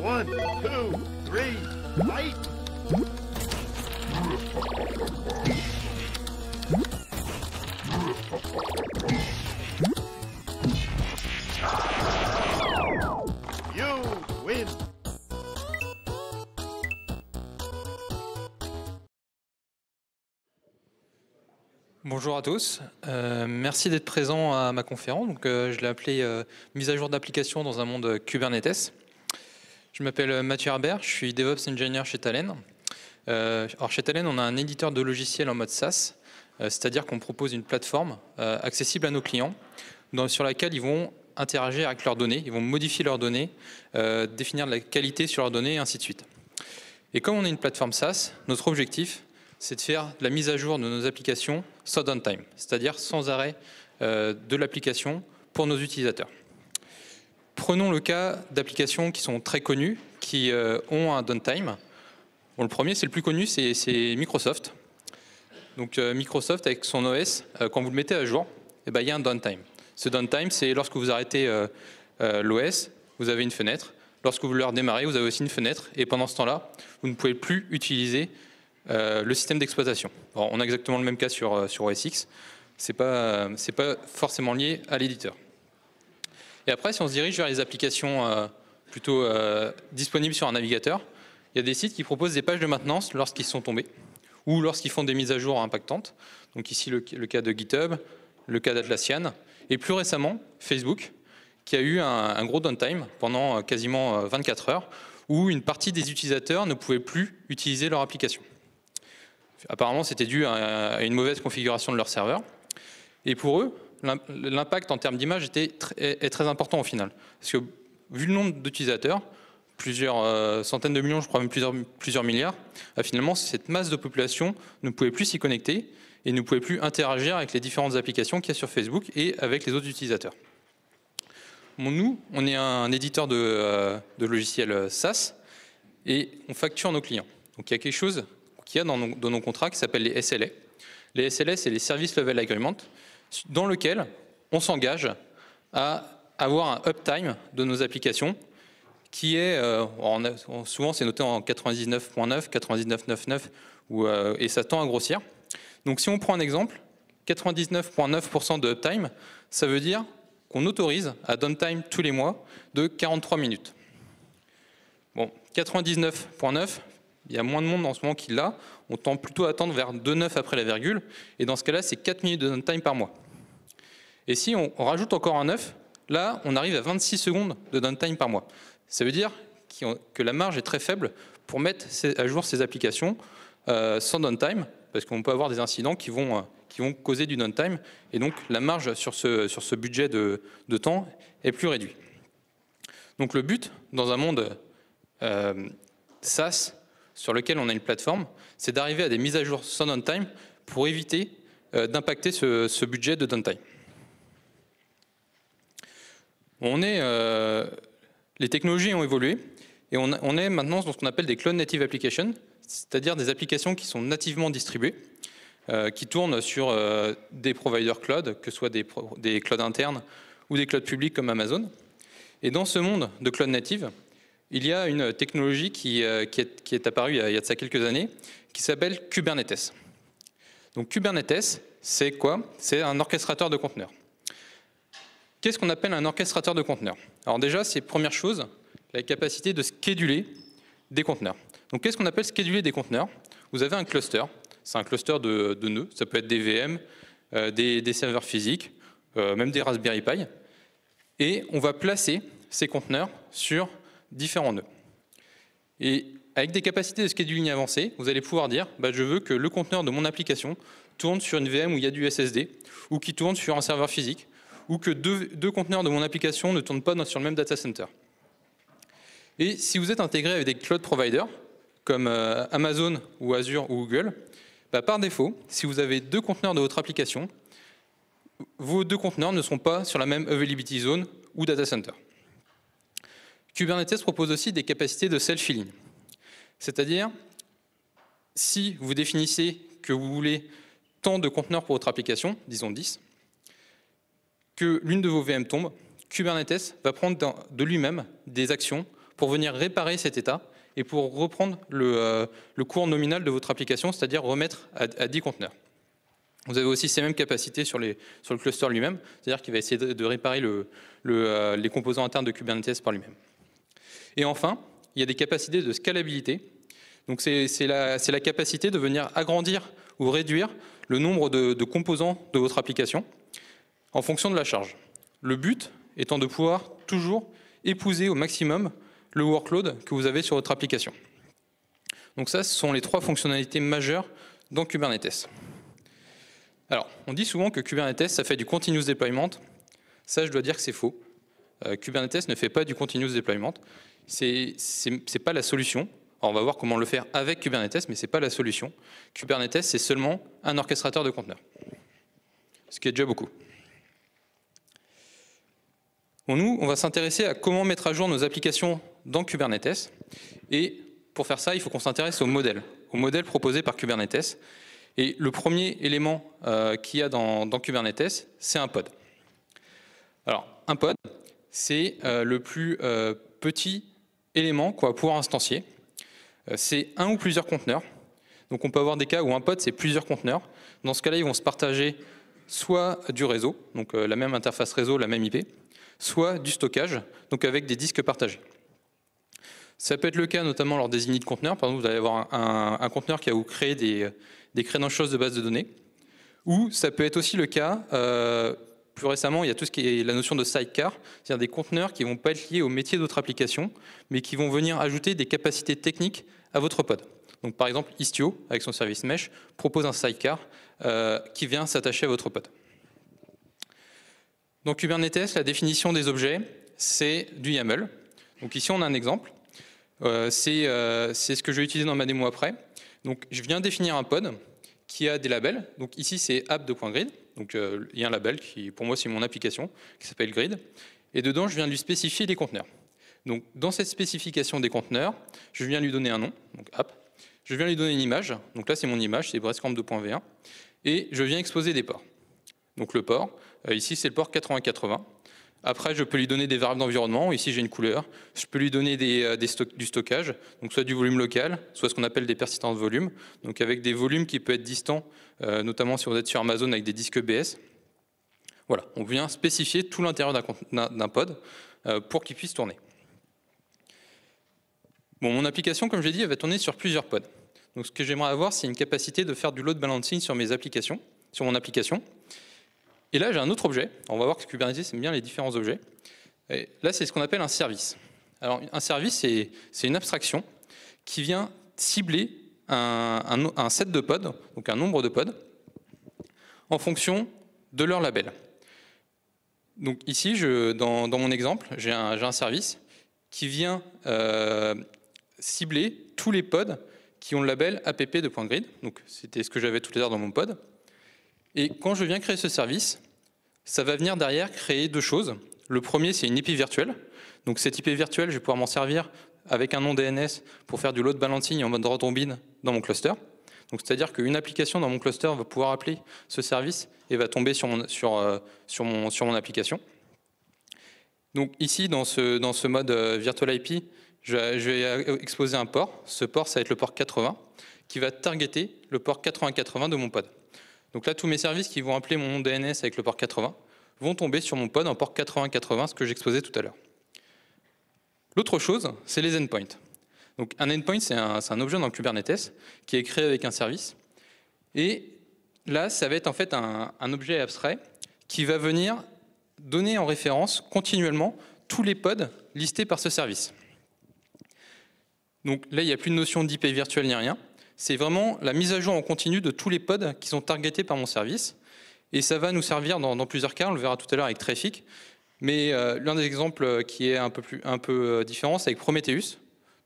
1, 2, 3, fight! You win! Bonjour à tous, merci d'être présent à ma conférence. Donc, je l'ai appelée mise à jour d'application dans un monde Kubernetes. Je m'appelle Mathieu Herbert, je suis DevOps Engineer chez Talend. Alors chez Talend, on a un éditeur de logiciels en mode SaaS, c'est-à-dire qu'on propose une plateforme accessible à nos clients sur laquelle ils vont interagir avec leurs données, ils vont modifier leurs données, définir de la qualité sur leurs données et ainsi de suite. Et comme on est une plateforme SaaS, notre objectif, c'est de faire de la mise à jour de nos applications sans downtime, c'est-à-dire sans arrêt de l'application pour nos utilisateurs. Prenons le cas d'applications qui sont très connues, qui ont un downtime. Bon, le premier, c'est le plus connu, c'est Microsoft. Donc Microsoft, avec son OS, quand vous le mettez à jour, eh ben, il y a un downtime. Ce downtime, c'est lorsque vous arrêtez l'OS, vous avez une fenêtre. Lorsque vous le redémarrez, vous avez aussi une fenêtre. Et pendant ce temps-là, vous ne pouvez plus utiliser le système d'exploitation. On a exactement le même cas sur OS X. C'est pas forcément lié à l'éditeur. Et après, si on se dirige vers les applications plutôt disponibles sur un navigateur, il y a des sites qui proposent des pages de maintenance lorsqu'ils sont tombés ou lorsqu'ils font des mises à jour impactantes. Donc ici, le cas de GitHub, le cas d'Atlassian. Et plus récemment, Facebook, qui a eu un gros downtime pendant quasiment 24 heures, où une partie des utilisateurs ne pouvaient plus utiliser leur application. Apparemment, c'était dû à une mauvaise configuration de leur serveur. Et pour eux, l'impact en termes d'image est très important au final. Parce que vu le nombre d'utilisateurs, plusieurs centaines de millions, je crois même plusieurs milliards, finalement, cette masse de population ne pouvait plus s'y connecter et ne pouvait plus interagir avec les différentes applications qu'il y a sur Facebook et avec les autres utilisateurs. Bon, nous, on est un éditeur de logiciels SaaS et on facture nos clients. Donc il y a quelque chose qu'il y a dans nos contrats qui s'appelle les SLA. Les SLA, c'est les Service Level Agreement, dans lequel on s'engage à avoir un uptime de nos applications qui est, souvent c'est noté en 99.9, 99.99, et ça tend à grossir. Donc si on prend un exemple, 99.9% de uptime, ça veut dire qu'on autorise à downtime tous les mois de 43 minutes. Bon, 99.9, il y a moins de monde en ce moment qui l'a, on tend plutôt à attendre vers 2,9 après la virgule, et dans ce cas-là, c'est 4 minutes de downtime par mois. Et si on rajoute encore un 9, là, on arrive à 26 secondes de downtime par mois. Ça veut dire que la marge est très faible pour mettre à jour ces applications sans downtime, parce qu'on peut avoir des incidents qui vont causer du downtime, et donc la marge sur ce budget de temps est plus réduite. Donc le but, dans un monde SaaS, sur lequel on a une plateforme, c'est d'arriver à des mises à jour sans downtime pour éviter d'impacter ce budget de downtime. Les technologies ont évolué et on est maintenant dans ce qu'on appelle des cloud native applications, c'est-à-dire des applications qui sont nativement distribuées, qui tournent sur des providers cloud, que ce soit des clouds internes ou des clouds publics comme Amazon. Et dans ce monde de cloud native, il y a une technologie qui est apparue il y a de ça quelques années, qui s'appelle Kubernetes. Donc Kubernetes, c'est quoi? C'est un orchestrateur de conteneurs. Qu'est-ce qu'on appelle un orchestrateur de conteneurs? Alors déjà, c'est première chose, la capacité de scheduler des conteneurs. Donc qu'est-ce qu'on appelle scheduler des conteneurs? Vous avez un cluster, c'est un cluster de nœuds, ça peut être des VM, des serveurs physiques, même des Raspberry Pi, et on va placer ces conteneurs sur différents nœuds. Et avec des capacités de scheduling avancées, vous allez pouvoir dire je veux que le conteneur de mon application tourne sur une VM où il y a du SSD, ou qui tourne sur un serveur physique, ou que deux conteneurs de mon application ne tournent pas sur le même data center. Et si vous êtes intégré avec des cloud providers, comme Amazon ou Azure ou Google, par défaut, si vous avez deux conteneurs de votre application, vos deux conteneurs ne sont pas sur la même availability zone ou data center. Kubernetes propose aussi des capacités de self-healing. C'est-à-dire, si vous définissez que vous voulez tant de conteneurs pour votre application, disons 10, que l'une de vos VM tombe, Kubernetes va prendre de lui-même des actions pour venir réparer cet état et pour reprendre le cours nominal de votre application, c'est-à-dire remettre à 10 conteneurs. Vous avez aussi ces mêmes capacités sur le cluster lui-même, c'est-à-dire qu'il va essayer de réparer les composants internes de Kubernetes par lui-même. Et enfin, il y a des capacités de scalabilité. Donc c'est la capacité de venir agrandir ou réduire le nombre de composants de votre application en fonction de la charge. Le but étant de pouvoir toujours épouser au maximum le workload que vous avez sur votre application. Donc ça, ce sont les 3 fonctionnalités majeures dans Kubernetes. Alors, on dit souvent que Kubernetes, ça fait du continuous deployment. Ça, je dois dire que c'est faux. Kubernetes ne fait pas du continuous deployment. C'est pas la solution. Alors, on va voir comment le faire avec Kubernetes, mais c'est pas la solution. Kubernetes, c'est seulement un orchestrateur de conteneurs. Ce qui est déjà beaucoup. Bon, nous, on va s'intéresser à comment mettre à jour nos applications dans Kubernetes. Et pour faire ça, il faut qu'on s'intéresse au modèle proposé par Kubernetes. Et le premier élément qu'il y a dans Kubernetes, c'est un pod. Alors, un pod, c'est le plus petit élément qu'on va pouvoir instancier. C'est un ou plusieurs conteneurs. Donc on peut avoir des cas où un pod, c'est plusieurs conteneurs. Dans ce cas-là, ils vont se partager soit du réseau, donc la même interface réseau, la même IP, soit du stockage, donc avec des disques partagés. Ça peut être le cas notamment lors des init conteneurs. Par exemple, vous allez avoir un conteneur qui va vous créer des credentials de base de données. Ou ça peut être aussi le cas, plus récemment, il y a tout ce qui est la notion de sidecar, c'est-à-dire des conteneurs qui ne vont pas être liés au métier d'autres applications, mais qui vont venir ajouter des capacités techniques à votre pod. Donc par exemple, Istio, avec son service mesh, propose un sidecar qui vient s'attacher à votre pod. Dans Kubernetes, la définition des objets, c'est du YAML. Donc ici, on a un exemple. C'est ce que je vais utiliser dans ma démo après. Donc je viens définir un pod qui a des labels. Donc ici, c'est app.grid. Donc il y a un label qui, pour moi, c'est mon application, qui s'appelle grid. Et dedans, je viens lui spécifier des conteneurs. Donc dans cette spécification des conteneurs, je viens lui donner un nom, donc app. Je viens lui donner une image. Donc là, c'est mon image, c'est Breastcamp 2.v1. Et je viens exposer des ports. Donc le port, ici, c'est le port 8080. Après, je peux lui donner des variables d'environnement. Ici, j'ai une couleur. Je peux lui donner du stockage, donc soit du volume local, soit ce qu'on appelle des persistences volume, donc avec des volumes qui peuvent être distants, notamment si vous êtes sur Amazon avec des disques EBS. Voilà, on vient spécifier tout l'intérieur d'un pod pour qu'il puisse tourner. Bon, mon application, comme je l'ai dit, elle va tourner sur plusieurs pods. Donc, ce que j'aimerais avoir, c'est une capacité de faire du load balancing sur mon application. Et là, j'ai un autre objet. On va voir que Kubernetes aime bien les différents objets. Et là, c'est ce qu'on appelle un service. Alors, un service, c'est une abstraction qui vient cibler un set de pods, donc un nombre de pods, en fonction de leur label. Donc ici, dans mon exemple, j'ai un service qui vient cibler tous les pods qui ont le label app.grid. Donc c'était ce que j'avais tout à l'heure dans mon pod. Et quand je viens créer ce service, ça va venir derrière créer 2 choses. Le premier, c'est une IP virtuelle. Donc cette IP virtuelle, je vais pouvoir m'en servir avec un nom DNS pour faire du load balancing en mode round-robin dans mon cluster. Donc c'est-à-dire qu'une application dans mon cluster va pouvoir appeler ce service et va tomber sur mon application. Donc ici, dans ce mode Virtual IP, je vais exposer un port. Ce port, ça va être le port 80, qui va targeter le port 8080 de mon pod. Donc là, tous mes services qui vont appeler mon nom DNS avec le port 80 vont tomber sur mon pod en port 8080, ce que j'exposais tout à l'heure. L'autre chose, c'est les endpoints. Donc un endpoint, c'est un objet dans Kubernetes qui est créé avec un service. Et là, ça va être en fait un objet abstrait qui va venir donner en référence continuellement tous les pods listés par ce service. Donc là, il n'y a plus de notion d'IP virtuelle ni rien. C'est vraiment la mise à jour en continu de tous les pods qui sont targetés par mon service. Et ça va nous servir dans plusieurs cas, on le verra tout à l'heure avec Traffic. Mais l'un des exemples qui est un peu différent, c'est avec Prometheus.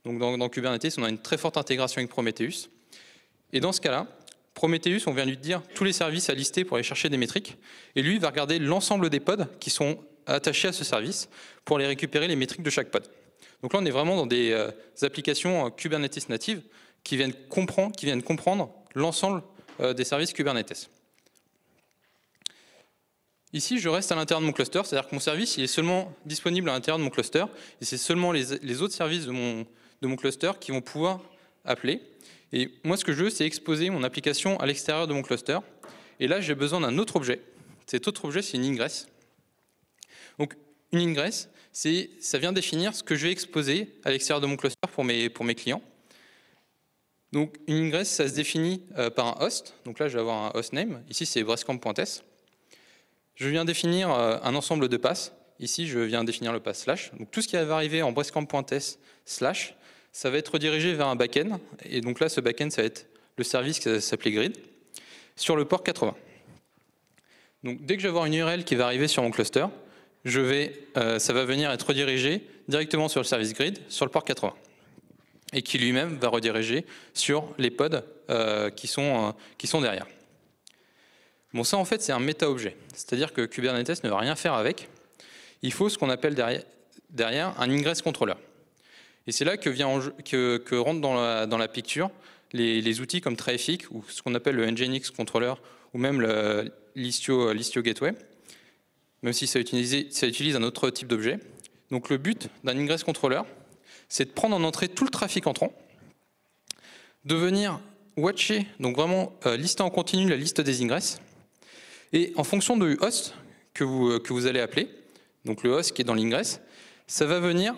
Donc dans Kubernetes, on a une très forte intégration avec Prometheus. Et dans ce cas-là, Prometheus, on vient lui dire tous les services à lister pour aller chercher des métriques. Et lui, il va regarder l'ensemble des pods qui sont attachés à ce service pour aller récupérer les métriques de chaque pod. Donc là, on est vraiment dans des applications Kubernetes natives qui viennent comprendre l'ensemble des services Kubernetes. Ici, je reste à l'intérieur de mon cluster, c'est-à-dire que mon service il est seulement disponible à l'intérieur de mon cluster, et c'est seulement les autres services de mon cluster qui vont pouvoir appeler. Et moi, ce que je veux, c'est exposer mon application à l'extérieur de mon cluster. Et là, j'ai besoin d'un autre objet. Cet autre objet, c'est une ingress. Donc, une ingress, ça vient définir ce que je vais exposer à l'extérieur de mon cluster pour mes clients. Donc, une ingress, ça se définit par un host. Donc là, je vais avoir un hostname. Ici, c'est breastcamp.s. Je viens définir un ensemble de passes. Ici, je viens définir le pass slash. Donc, tout ce qui va arriver en breastcamp.s slash, ça va être redirigé vers un backend. Et donc là, ce backend, ça va être le service qui s'appelait grid sur le port 80. Donc, dès que je vais avoir une URL qui va arriver sur mon cluster, ça va venir être redirigé directement sur le service grid sur le port 80. Et qui lui-même va rediriger sur les pods qui sont derrière. Bon, ça, en fait, c'est un méta-objet. C'est-à-dire que Kubernetes ne va rien faire avec. Il faut ce qu'on appelle derrière un ingress controller. Et c'est là que rentrent dans la picture les outils comme Traefik, ou ce qu'on appelle le Nginx controller, ou même l'Istio Gateway, même si ça utilise un autre type d'objet. Donc le but d'un ingress controller, c'est de prendre en entrée tout le trafic entrant, de venir watcher, donc vraiment lister en continu la liste des ingress, et en fonction du host que vous allez appeler, donc le host qui est dans l'ingress, ça va venir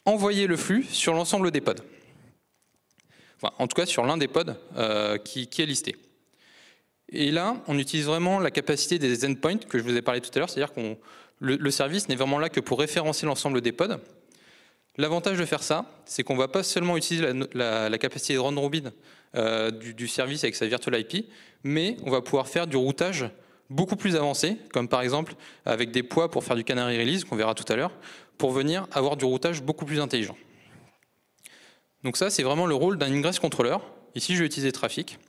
envoyer le flux sur l'ensemble des pods. Enfin, en tout cas sur l'un des pods qui est listé. Et là, on utilise vraiment la capacité des endpoints que je vous ai parlé tout à l'heure, c'est-à-dire que le service n'est vraiment là que pour référencer l'ensemble des pods. L'avantage de faire ça, c'est qu'on ne va pas seulement utiliser la capacité de round robin du service avec sa virtual IP, mais on va pouvoir faire du routage beaucoup plus avancé, comme par exemple avec des poids pour faire du canary release, qu'on verra tout à l'heure, pour venir avoir du routage beaucoup plus intelligent. Donc ça, c'est vraiment le rôle d'un ingress controller. Ici, je vais utiliser Traefik.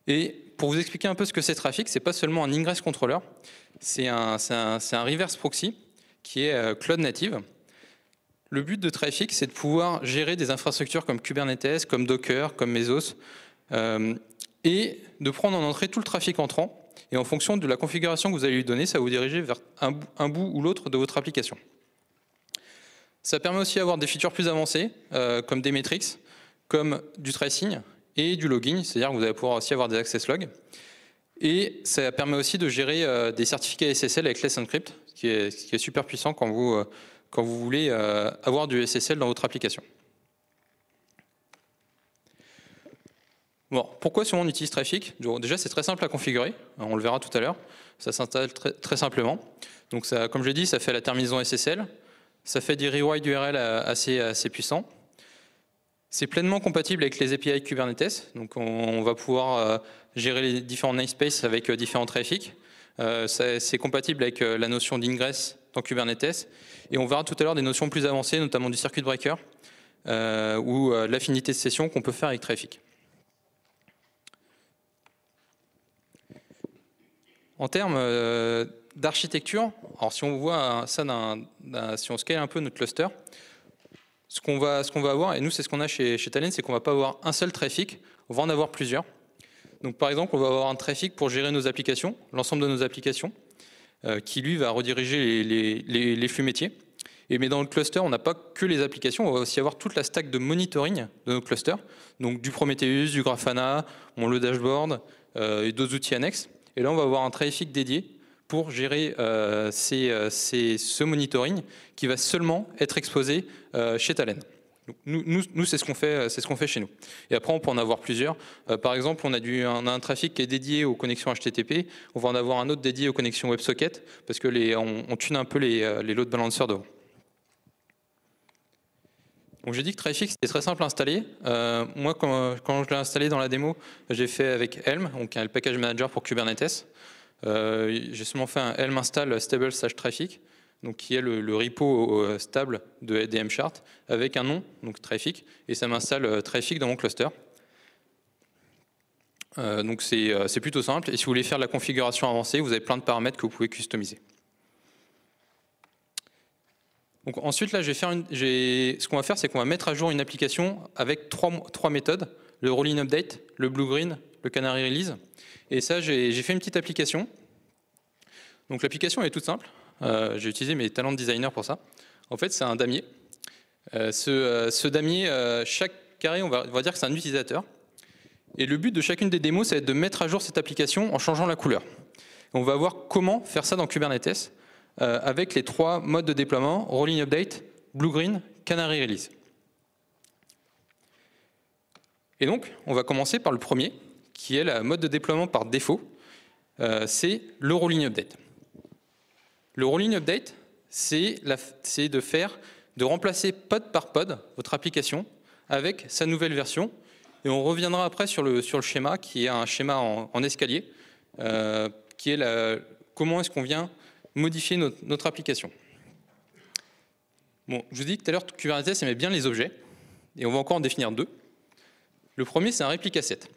Et pour vous expliquer un peu ce que c'est Traefik, c'est pas seulement un ingress controller, c'est un reverse proxy qui est cloud native. Le but de Traefik, c'est de pouvoir gérer des infrastructures comme Kubernetes, comme Docker, comme Mesos, et de prendre en entrée tout le trafic entrant. Et en fonction de la configuration que vous allez lui donner, ça va vous diriger vers un bout ou l'autre de votre application. Ça permet aussi d'avoir des features plus avancées, comme des metrics, comme du tracing et du logging, c'est-à-dire que vous allez pouvoir aussi avoir des access logs. Et ça permet aussi de gérer des certificats SSL avec Let's Encrypt, ce qui est super puissant quand vous voulez avoir du SSL dans votre application. Bon, pourquoi souvent on utilise Traefik? Déjà, c'est très simple à configurer, on le verra tout à l'heure. Ça s'installe très, très simplement. Donc, ça, comme je l'ai dit, ça fait la terminaison SSL. Ça fait des rewrite d'URL assez puissants. C'est pleinement compatible avec les API Kubernetes. Donc, on va pouvoir gérer les différents namespaces avec différents Traefik. C'est compatible avec la notion d'ingress dans Kubernetes. Et on verra tout à l'heure des notions plus avancées, notamment du circuit breaker ou l'affinité de session qu'on peut faire avec Traefik. En termes d'architecture, alors si on voit ça, si on scale un peu notre cluster, ce qu'on va avoir, et nous c'est ce qu'on a chez Talend, c'est qu'on ne va pas avoir un seul Traefik, on va en avoir plusieurs. Donc par exemple, on va avoir un Traefik pour gérer nos applications, l'ensemble de nos applications, qui lui va rediriger les flux métiers. Mais dans le cluster, on n'a pas que les applications, on va aussi avoir toute la stack de monitoring de nos clusters, donc du Prometheus, du Grafana, le dashboard et d'autres outils annexes. Et là, on va avoir un Traefik dédié pour gérer ce monitoring qui va seulement être exposé chez Talend. Donc, nous c'est ce qu'on fait chez nous. Et après, on peut en avoir plusieurs. Par exemple, on a un trafic qui est dédié aux connexions HTTP. On va en avoir un autre dédié aux connexions WebSocket parce que on tune un peu les load balancers devant. Donc j'ai dit que Traefik c'était très simple à installer. Moi quand je l'ai installé dans la démo, j'ai fait avec Helm, donc le package manager pour Kubernetes. J'ai seulement fait un Helm install stable/Traefik, donc qui est le repo stable de DMChart avec un nom, donc Traefik, et ça m'installe Traefik dans mon cluster. Donc c'est plutôt simple. Et si vous voulez faire de la configuration avancée, vous avez plein de paramètres que vous pouvez customiser. Donc ensuite, là, ce qu'on va faire, c'est qu'on va mettre à jour une application avec trois méthodes, le rolling update, le blue-green, le canary release. Et ça, j'ai fait une petite application Donc l'application est toute simple. J'ai utilisé mes talents de designer pour ça. En fait, c'est un damier. Ce damier, chaque carré, on va dire que c'est un utilisateur. Et le but de chacune des démos, ça va être de mettre à jour cette application en changeant la couleur. On va voir comment faire ça dans Kubernetes avec les 3 modes de déploiement, Rolling Update, Blue Green, Canary Release. Et donc, on va commencer par le premier, qui est le mode de déploiement par défaut. C'est le Rolling Update. Le Rolling Update, c'est de remplacer pod par pod votre application avec sa nouvelle version. Et on reviendra après sur le schéma, qui est un schéma en escalier, qui est comment est-ce qu'on vient modifier notre application. Bon, je vous dis que tout à l'heure, Kubernetes aimait bien les objets, et on va encore en définir 2. Le premier, c'est un réplica set.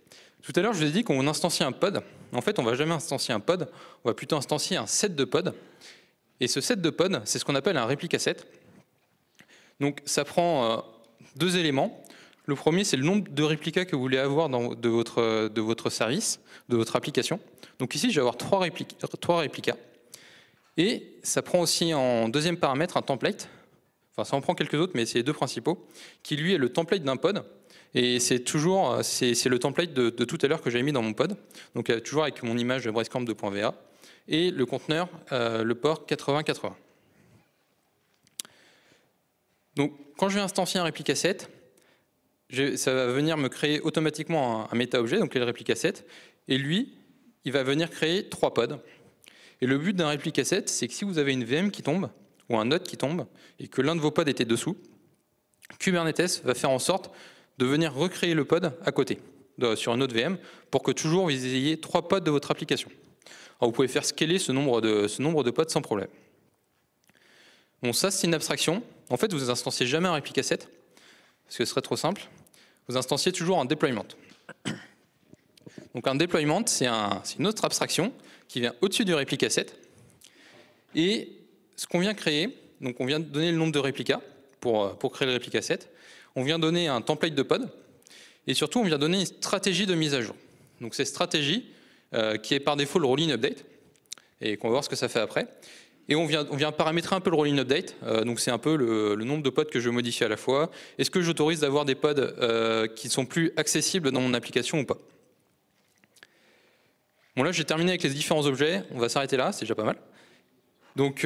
Tout à l'heure, je vous ai dit qu'on instancie un pod. En fait, on ne va jamais instancier un pod, on va plutôt instancier un set de pods. Et ce set de pods, c'est ce qu'on appelle un réplica set. Donc, ça prend 2 éléments. Le premier, c'est le nombre de réplicas que vous voulez avoir de votre service, de votre application. Donc ici, je vais avoir 3 réplicas. Et ça prend aussi en deuxième paramètre un template. Enfin, ça en prend quelques autres, mais c'est les 2 principaux, qui lui est le template d'un pod. Et c'est le template de tout à l'heure que j'avais mis dans mon pod. Donc toujours avec mon image breastcamp2.va et le conteneur, le port 8080. Donc quand je vais instancier un réplica set, ça va venir me créer automatiquement un méta-objet, donc le réplica set, et lui, il va venir créer 3 pods. Et le but d'un réplica set, c'est que si vous avez une VM qui tombe, ou un node qui tombe, et que l'un de vos pods était dessous, Kubernetes va faire en sorte de venir recréer le pod à côté, sur une autre VM, pour que toujours vous ayez 3 pods de votre application. Alors vous pouvez faire scaler ce nombre de pods sans problème. Bon, ça c'est une abstraction. En fait, vous instanciez jamais un réplica set, parce que ce serait trop simple. Vous instanciez toujours un deployment. Donc un deployment, c'est une autre abstraction qui vient au-dessus du réplica set. Et ce qu'on vient créer, donc on vient donner le nombre de réplicas pour créer le réplica set. On vient donner un template de pod. Et surtout, on vient donner une stratégie de mise à jour. Donc cette stratégie, qui est par défaut le rolling update, et qu'on va voir ce que ça fait après. Et on vient paramétrer un peu le rolling update. Donc c'est un peu le nombre de pods que je modifie à la fois. Est-ce que j'autorise d'avoir des pods qui sont plus accessibles dans mon application ou pas? Bon, là j'ai terminé avec les différents objets. On va s'arrêter là, c'est déjà pas mal. Donc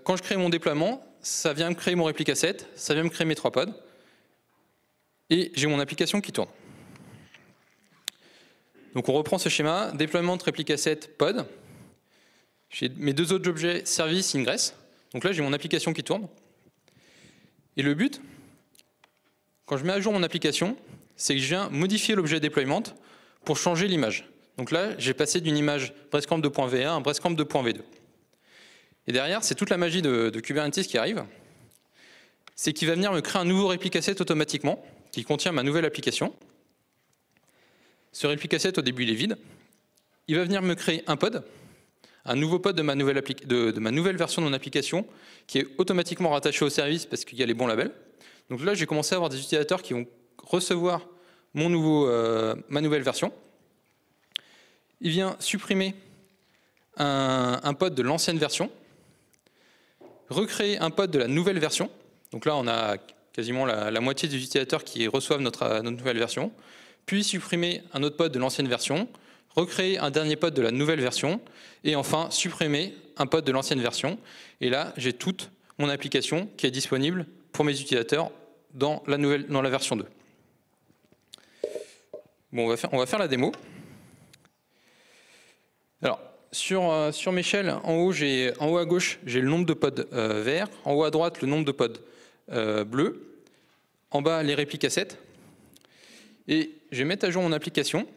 quand je crée mon déploiement, ça vient me créer mon réplica set, ça vient me créer mes 3 pods. Et j'ai mon application qui tourne. Donc on reprend ce schéma, déploiement de réplica set pod. J'ai mes 2 autres objets, service, ingress. Donc là, j'ai mon application qui tourne. Et le but, quand je mets à jour mon application, c'est que je viens modifier l'objet deployment pour changer l'image. Donc là, j'ai passé d'une image breastcamp2.va à un breastcamp2.v2. Et derrière, c'est toute la magie de Kubernetes qui arrive. C'est qu'il va venir me créer un nouveau réplica set automatiquement, qui contient ma nouvelle application. Ce réplica set, au début, il est vide. Il va venir me créer un pod, un nouveau pod de ma nouvelle version de mon application, qui est automatiquement rattaché au service parce qu'il y a les bons labels. Donc là, j'ai commencé à avoir des utilisateurs qui vont recevoir ma nouvelle version. Il vient supprimer un pod de l'ancienne version, recréer un pod de la nouvelle version. Donc là, on a quasiment la moitié des utilisateurs qui reçoivent notre nouvelle version, puis supprimer un autre pod de l'ancienne version, recréer un dernier pod de la nouvelle version, et enfin supprimer un pod de l'ancienne version. Et là, j'ai toute mon application qui est disponible pour mes utilisateurs dans la version 2. Bon, on va faire la démo. Alors, sur mes shells, en haut à gauche, j'ai le nombre de pods verts, en haut à droite, le nombre de pods bleus, en bas, les réplica sets. Et je vais mettre à jour mon application.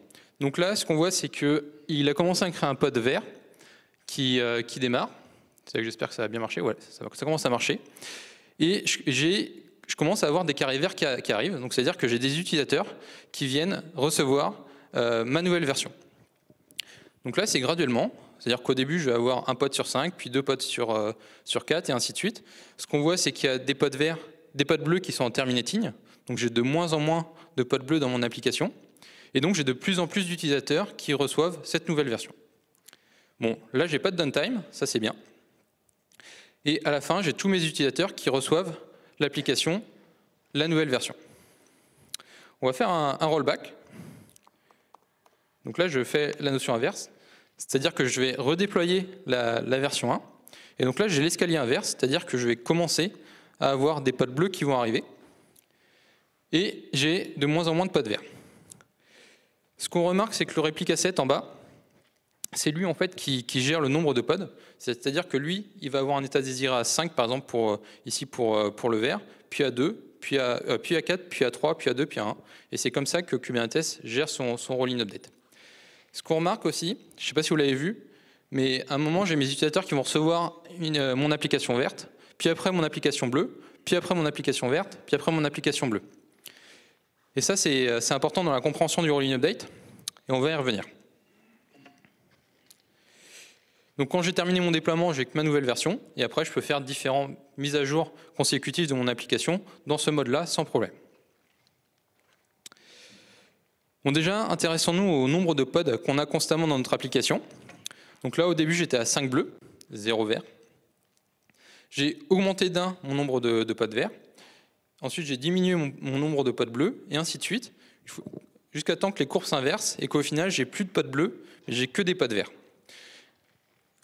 Donc là, ce qu'on voit, c'est qu'il a commencé à créer un pod vert qui démarre. C'est que j'espère que ça va bien marcher. Ouais, ça commence à marcher. Et je commence à avoir des carrés verts qui arrivent. Donc c'est-à-dire que j'ai des utilisateurs qui viennent recevoir ma nouvelle version. Donc là, c'est graduellement. C'est-à-dire qu'au début, je vais avoir un pod sur 5, puis 2 pods sur 4, et ainsi de suite. Ce qu'on voit, c'est qu'il y a des pods verts, des pods bleus qui sont en terminating. Donc j'ai de moins en moins de pods bleus dans mon application. Et donc j'ai de plus en plus d'utilisateurs qui reçoivent cette nouvelle version. Bon, là, j'ai pas de downtime, ça c'est bien. Et à la fin, j'ai tous mes utilisateurs qui reçoivent l'application, la nouvelle version. On va faire un rollback. Donc là, je fais la notion inverse, c'est-à-dire que je vais redéployer la version 1. Et donc là, j'ai l'escalier inverse, c'est-à-dire que je vais commencer à avoir des pods bleus qui vont arriver. Et j'ai de moins en moins de pods verts. Ce qu'on remarque, c'est que le réplica set en bas, c'est lui en fait qui gère le nombre de pods. C'est-à-dire que lui, il va avoir un état désiré à 5, par exemple, ici pour le vert, puis à 2, puis à 4, puis à 3, puis à 2, puis à 1. Et c'est comme ça que Kubernetes gère son rolling update. Ce qu'on remarque aussi, je ne sais pas si vous l'avez vu, mais à un moment, j'ai mes utilisateurs qui vont recevoir mon application verte, puis après mon application bleue, puis après mon application verte, puis après mon application bleue. Et ça, c'est important dans la compréhension du rolling update, et on va y revenir. Donc quand j'ai terminé mon déploiement, j'ai que ma nouvelle version, et après je peux faire différentes mises à jour consécutives de mon application dans ce mode-là sans problème. Bon, déjà, intéressons-nous au nombre de pods qu'on a constamment dans notre application. Donc là, au début, j'étais à 5 bleus, 0 vert. J'ai augmenté d'un mon nombre de pods verts. Ensuite, j'ai diminué mon nombre de pods bleus, et ainsi de suite, jusqu'à temps que les courbes s'inversent et qu'au final, j'ai plus de pods bleus, mais j'ai que des pods verts.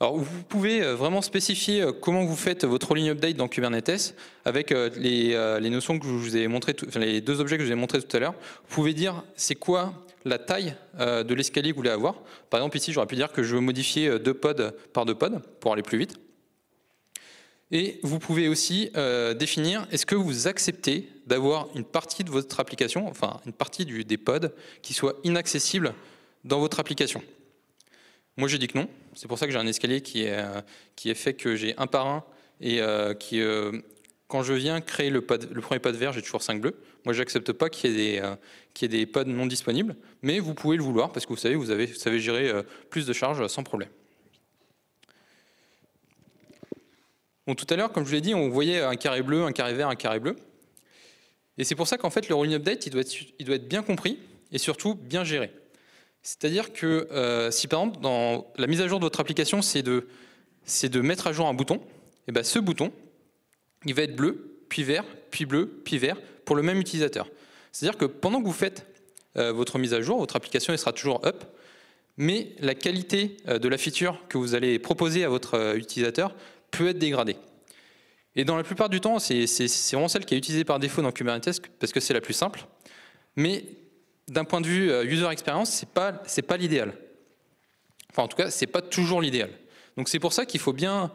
Alors, vous pouvez vraiment spécifier comment vous faites votre rolling update dans Kubernetes avec les notions que je vous ai montrées, enfin, les deux objets que je vous ai montrés tout à l'heure. Vous pouvez dire c'est quoi la taille de l'escalier que vous voulez avoir. Par exemple, ici, j'aurais pu dire que je veux modifier 2 pods par 2 pods pour aller plus vite. Et vous pouvez aussi définir est-ce que vous acceptez d'avoir une partie de votre application, enfin une partie des pods qui soit inaccessible dans votre application. Moi, j'ai dit que non. C'est pour ça que j'ai un escalier qui est fait que j'ai un par un et quand je viens créer le premier pod vert, j'ai toujours 5 bleus. Moi, je n'accepte pas qu'il y ait des pods non disponibles, mais vous pouvez le vouloir parce que vous savez gérer plus de charges sans problème. Bon, tout à l'heure, comme je vous l'ai dit, on voyait un carré bleu, un carré vert, un carré bleu. Et c'est pour ça qu'en fait, le rolling update, il doit être bien compris et surtout bien géré. C'est-à-dire que si par exemple, dans la mise à jour de votre application, c'est de mettre à jour un bouton, et bien ce bouton, il va être bleu, puis vert, puis bleu, puis vert, pour le même utilisateur. C'est-à-dire que pendant que vous faites votre mise à jour, votre application elle sera toujours up, mais la qualité de la feature que vous allez proposer à votre utilisateur peut être dégradée. Et dans la plupart du temps, c'est vraiment celle qui est utilisée par défaut dans Kubernetes, parce que c'est la plus simple, mais d'un point de vue user experience, c'est pas l'idéal. Enfin, en tout cas, c'est pas toujours l'idéal. Donc c'est pour ça qu'il faut bien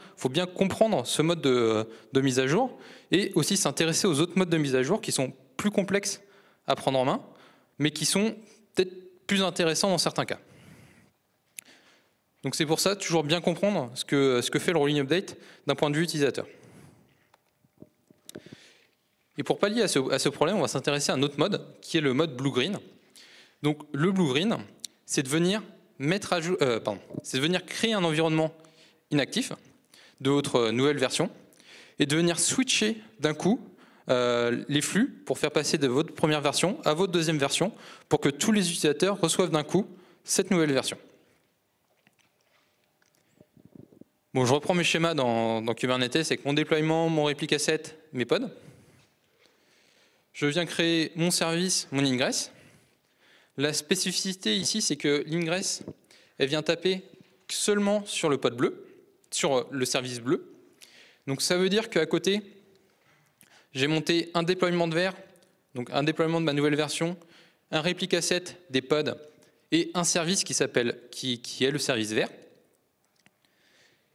comprendre ce mode de mise à jour et aussi s'intéresser aux autres modes de mise à jour qui sont plus complexes à prendre en main, mais qui sont peut-être plus intéressants dans certains cas. Donc c'est pour ça, toujours bien comprendre ce que fait le rolling update d'un point de vue utilisateur. Et pour pallier à ce problème, on va s'intéresser à un autre mode, qui est le mode blue-green. Donc le blue-green, c'est de venir créer un environnement inactif de votre nouvelle version et de venir switcher d'un coup les flux pour faire passer de votre première version à votre deuxième version pour que tous les utilisateurs reçoivent d'un coup cette nouvelle version. Bon, je reprends mes schémas dans Kubernetes avec mon déploiement, mon réplica set, mes pods. Je viens créer mon service, mon ingress. La spécificité ici, c'est que l'ingress, elle vient taper seulement sur le pod bleu, sur le service bleu. Donc ça veut dire qu'à côté, j'ai monté un déploiement de vert, donc un déploiement de ma nouvelle version, un réplica set des pods et un service qui est le service vert.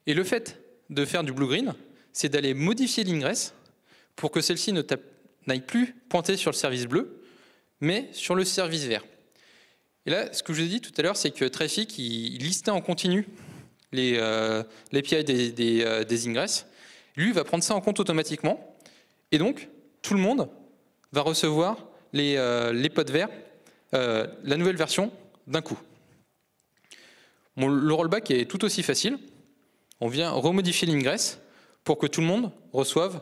Et le fait de faire du blue-green, c'est d'aller modifier l'ingress pour que celle-ci n'aille plus pointer sur le service bleu, mais sur le service vert. Et là, ce que je vous ai dit tout à l'heure, c'est que Traffic, il listait en continu l'API des ingress. Lui, il va prendre ça en compte automatiquement. Et donc, tout le monde va recevoir les pods verts, la nouvelle version, d'un coup. Bon, le rollback est tout aussi facile. On vient remodifier l'ingress pour que tout le monde reçoive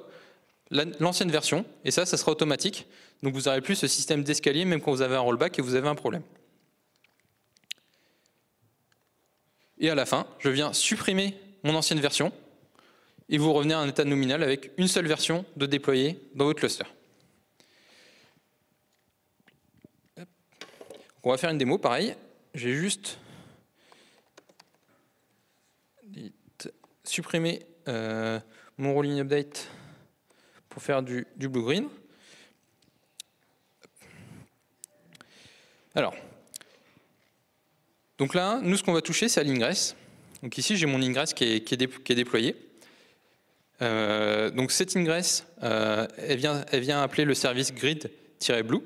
l'ancienne version. Et ça sera automatique. Donc, vous n'aurez plus ce système d'escalier, même quand vous avez un rollback et vous avez un problème. Et à la fin, je viens supprimer mon ancienne version et vous revenez à un état nominal avec une seule version de déployer dans votre cluster. Donc on va faire une démo, pareil. J'ai juste supprimé mon rolling update pour faire du blue-green. Alors, donc là, nous, ce qu'on va toucher, c'est à l'ingress. Donc ici, j'ai mon ingress qui est déployé. Donc cette ingress, elle vient appeler le service grid-blue.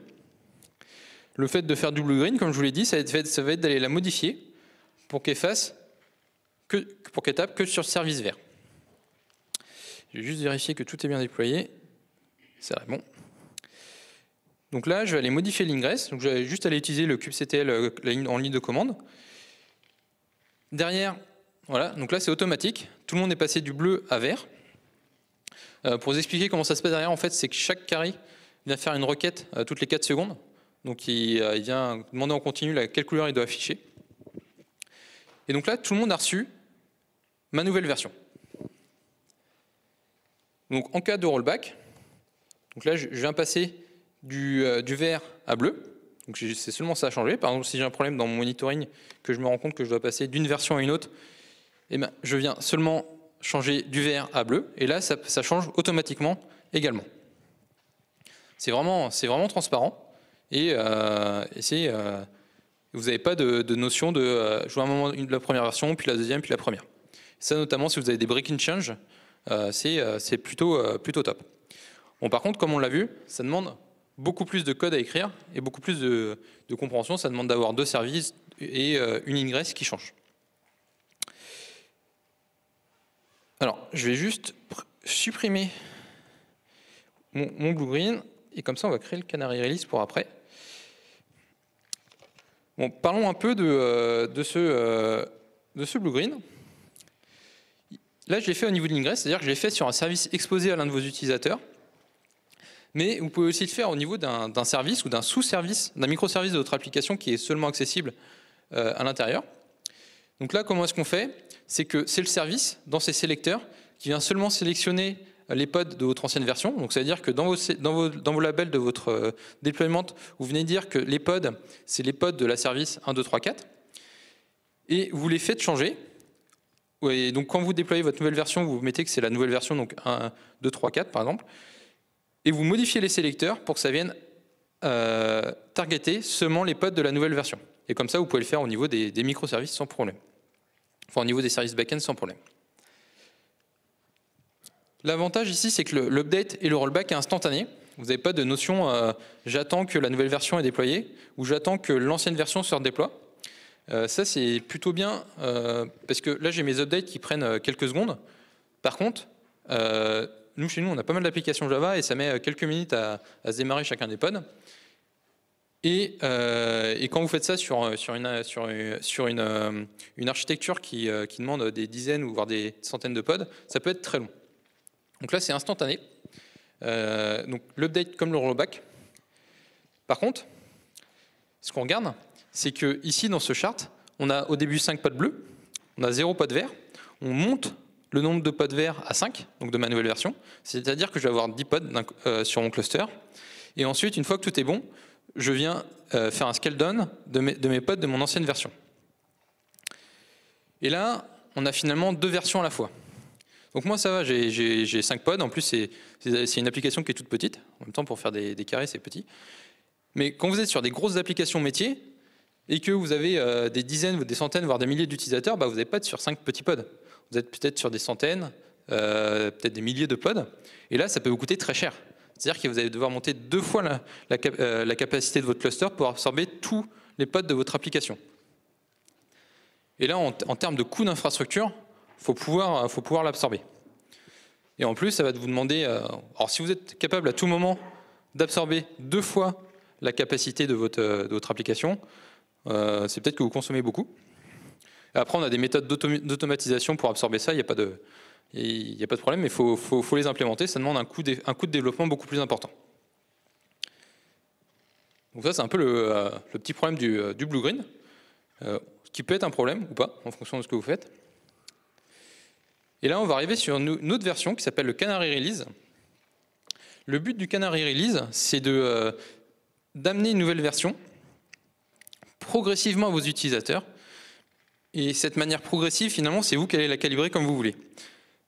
Le fait de faire du blue-green, comme je vous l'ai dit, ça va être d'aller la modifier pour qu'elle tape que sur le service vert. Je vais juste vérifier que tout est bien déployé. C'est bon. Donc là, je vais aller modifier l'ingress. Donc je vais juste aller utiliser le kubectl en ligne de commande. Derrière, voilà. Donc là, c'est automatique. Tout le monde est passé du bleu à vert. Pour vous expliquer comment ça se passe derrière, en fait, c'est que chaque carré vient faire une requête toutes les 4 secondes. Donc il vient demander en continu quelle couleur il doit afficher. Et donc là, tout le monde a reçu ma nouvelle version. Donc en cas de rollback, donc là, je viens passer du vert à bleu. Donc c'est seulement ça à changer. Par exemple, si j'ai un problème dans mon monitoring, que je me rends compte que je dois passer d'une version à une autre, eh ben, je viens seulement changer du vert à bleu. Et là, ça change automatiquement également. C'est vraiment transparent. Et vous n'avez pas de notion de jouer un moment la première version, puis la deuxième, puis la première. Ça, notamment, si vous avez des break-in change, c'est plutôt top. Bon, par contre, comme on l'a vu, ça demande beaucoup plus de code à écrire et beaucoup plus de compréhension. Ça demande d'avoir 2 services et une ingress qui change. Alors, je vais juste supprimer mon blue-green et comme ça, on va créer le canary release pour après. Bon, parlons un peu de ce blue-green. Là, je l'ai fait au niveau de l'ingress, c'est-à-dire que je l'ai fait sur un service exposé à l'un de vos utilisateurs. Mais vous pouvez aussi le faire au niveau d'un service ou d'un sous-service, d'un microservice de votre application qui est seulement accessible à l'intérieur. Donc là, comment est-ce qu'on fait? C'est que c'est le service, dans ses sélecteurs, qui vient seulement sélectionner les pods de votre ancienne version. Donc ça veut dire que dans vos labels de votre déploiement, vous venez dire que les pods, c'est les pods de la service 1, 2, 3, 4. Et vous les faites changer. Et donc quand vous déployez votre nouvelle version, vous mettez que c'est la nouvelle version, donc 1, 2, 3, 4 par exemple. Et vous modifiez les sélecteurs pour que ça vienne targeter seulement les pods de la nouvelle version. Et comme ça, vous pouvez le faire au niveau des microservices sans problème. Enfin, au niveau des services back-end sans problème. L'avantage ici, c'est que l'update et le rollback est instantané. Vous n'avez pas de notion j'attends que la nouvelle version est déployée ou j'attends que l'ancienne version se redéploie. Ça, c'est plutôt bien parce que là, j'ai mes updates qui prennent quelques secondes. Par contre, chez nous, on a pas mal d'applications Java et ça met quelques minutes à se démarrer chacun des pods. Et quand vous faites ça sur une architecture qui demande des dizaines ou voire des centaines de pods, ça peut être très long. Donc là, c'est instantané. Donc l'update comme le rollback. Par contre, ce qu'on regarde, c'est que ici dans ce chart, on a au début 5 pods bleus, on a 0 pods verts, on monte le nombre de pods verts à 5, donc de ma nouvelle version, c'est-à-dire que je vais avoir 10 pods sur mon cluster. Et ensuite, une fois que tout est bon, je viens faire un scale down de mes pods de mon ancienne version. Et là, on a finalement 2 versions à la fois. Donc moi, ça va, j'ai 5 pods. En plus, c'est une application qui est toute petite. En même temps, pour faire des carrés, c'est petit. Mais quand vous êtes sur des grosses applications métiers et que vous avez des dizaines, des centaines, voire des milliers d'utilisateurs, vous n'allez pas être sur 5 petits pods. Vous êtes peut-être sur des centaines, peut-être des milliers de pods. Et là, ça peut vous coûter très cher. C'est-à-dire que vous allez devoir monter 2 fois la capacité de votre cluster pour absorber tous les pods de votre application. Et là, en termes de coût d'infrastructure, il faut pouvoir l'absorber. Et en plus, ça va vous demander... alors, si vous êtes capable à tout moment d'absorber 2 fois la capacité de votre application, c'est peut-être que vous consommez beaucoup. Et après, on a des méthodes d'automatisation pour absorber ça. Il n'y a pas de problème, mais il faut les implémenter. Ça demande un coût de développement beaucoup plus important. Donc ça, c'est un peu le petit problème du blue-green. qui peut être un problème ou pas, en fonction de ce que vous faites. Et là, on va arriver sur une autre version qui s'appelle le Canary Release. Le but du Canary Release, c'est d'amener une nouvelle version progressivement à vos utilisateurs. Et cette manière progressive, finalement, c'est vous qui allez la calibrer comme vous voulez.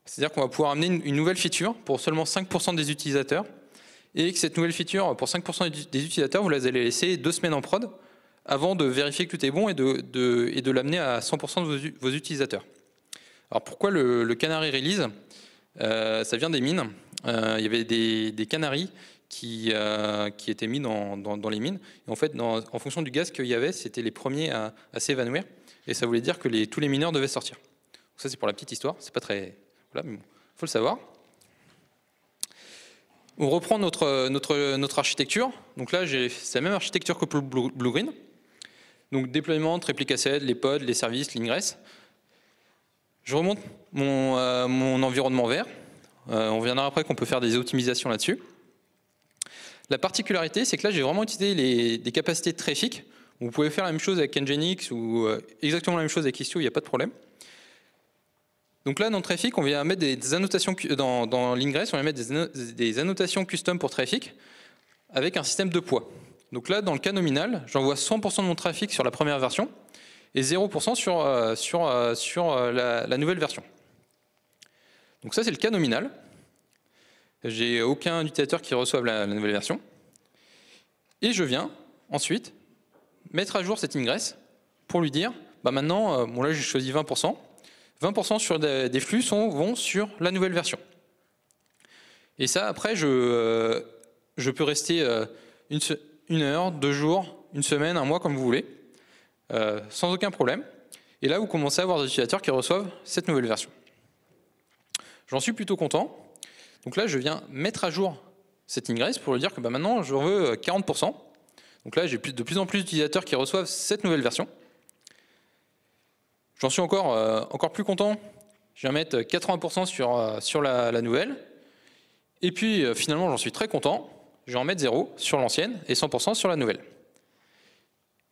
C'est-à-dire qu'on va pouvoir amener une nouvelle feature pour seulement 5% des utilisateurs, et que cette nouvelle feature, pour 5% des utilisateurs, vous les allez laisser 2 semaines en prod avant de vérifier que tout est bon et de l'amener à 100% de vos utilisateurs. Alors pourquoi le Canary Release? Ça vient des mines. Il y avait des canaries qui étaient mis dans les mines. Et en fait, en fonction du gaz qu'il y avait, c'était les premiers à s'évanouir. Et ça voulait dire que tous les mineurs devaient sortir. Donc ça, c'est pour la petite histoire. C'est pas très... Voilà, mais bon, faut le savoir. On reprend notre architecture. Donc là, c'est la même architecture que pour le Blue-Green. Donc déploiement, triple cassette, les pods, les services, l'ingress. Je remonte mon environnement vert. On verra après qu'on peut faire des optimisations là-dessus. La particularité, c'est que là, j'ai vraiment utilisé des capacités de Traefik. Vous pouvez faire la même chose avec Nginx ou exactement la même chose avec Istio, il n'y a pas de problème. Donc là, dans Traefik, on vient mettre des annotations, dans l'ingress, on vient mettre des annotations custom pour Traefik avec un système de poids. Donc là, dans le cas nominal, j'envoie 100% de mon trafic sur la première version et 0% sur la nouvelle version. Donc ça, c'est le cas nominal. J'ai aucun utilisateur qui reçoive la nouvelle version. Et je viens ensuite mettre à jour cet ingress pour lui dire, maintenant, bon là j'ai choisi 20%. 20% sur des flux vont sur la nouvelle version. Et ça, après, je peux rester une heure, 2 jours, une semaine, un mois, comme vous voulez, sans aucun problème. Et là, vous commencez à avoir des utilisateurs qui reçoivent cette nouvelle version. J'en suis plutôt content. Donc là, je viens mettre à jour cet ingress pour lui dire que maintenant, je veux 40%. Donc là, j'ai de plus en plus d'utilisateurs qui reçoivent cette nouvelle version. J'en suis encore plus content. Je viens mettre 80% sur la nouvelle. Et puis, finalement, j'en suis très content. Je vais en mettre 0 sur l'ancienne et 100% sur la nouvelle.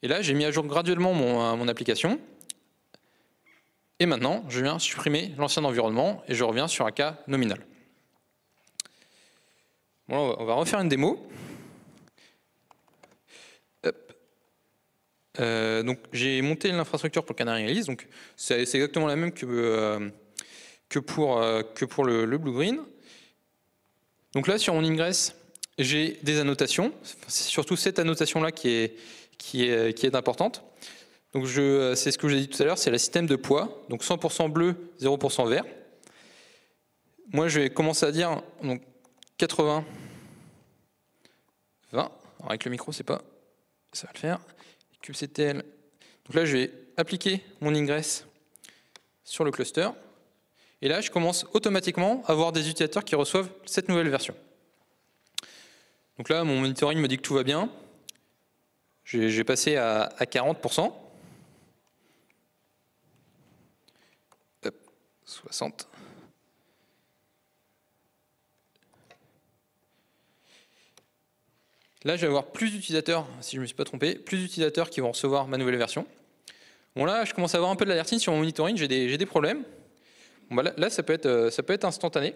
Et là, j'ai mis à jour graduellement mon application. Et maintenant, je viens supprimer l'ancien environnement et je reviens sur un cas nominal. Bon, on va refaire une démo. Donc j'ai monté l'infrastructure pour le Canary Release, donc c'est exactement la même que pour le Blue-Green. Donc là sur mon ingress, j'ai des annotations, c'est surtout cette annotation-là qui est importante. Donc c'est ce que je vous ai dit tout à l'heure, c'est le système de poids, donc 100% bleu, 0% vert. Moi je vais commencer à dire donc 80, 20, alors avec le micro c'est pas, ça va le faire. kubectl. Donc là, je vais appliquer mon ingress sur le cluster. Et là, je commence automatiquement à avoir des utilisateurs qui reçoivent cette nouvelle version. Donc là, mon monitoring me dit que tout va bien. J'ai passé à 40%. Hop, 60. Là, je vais avoir plus d'utilisateurs, si je ne me suis pas trompé, plus d'utilisateurs qui vont recevoir ma nouvelle version. Bon là, je commence à avoir un peu de l'alertine sur mon monitoring, j'ai des problèmes. Bon, là, ça peut être instantané.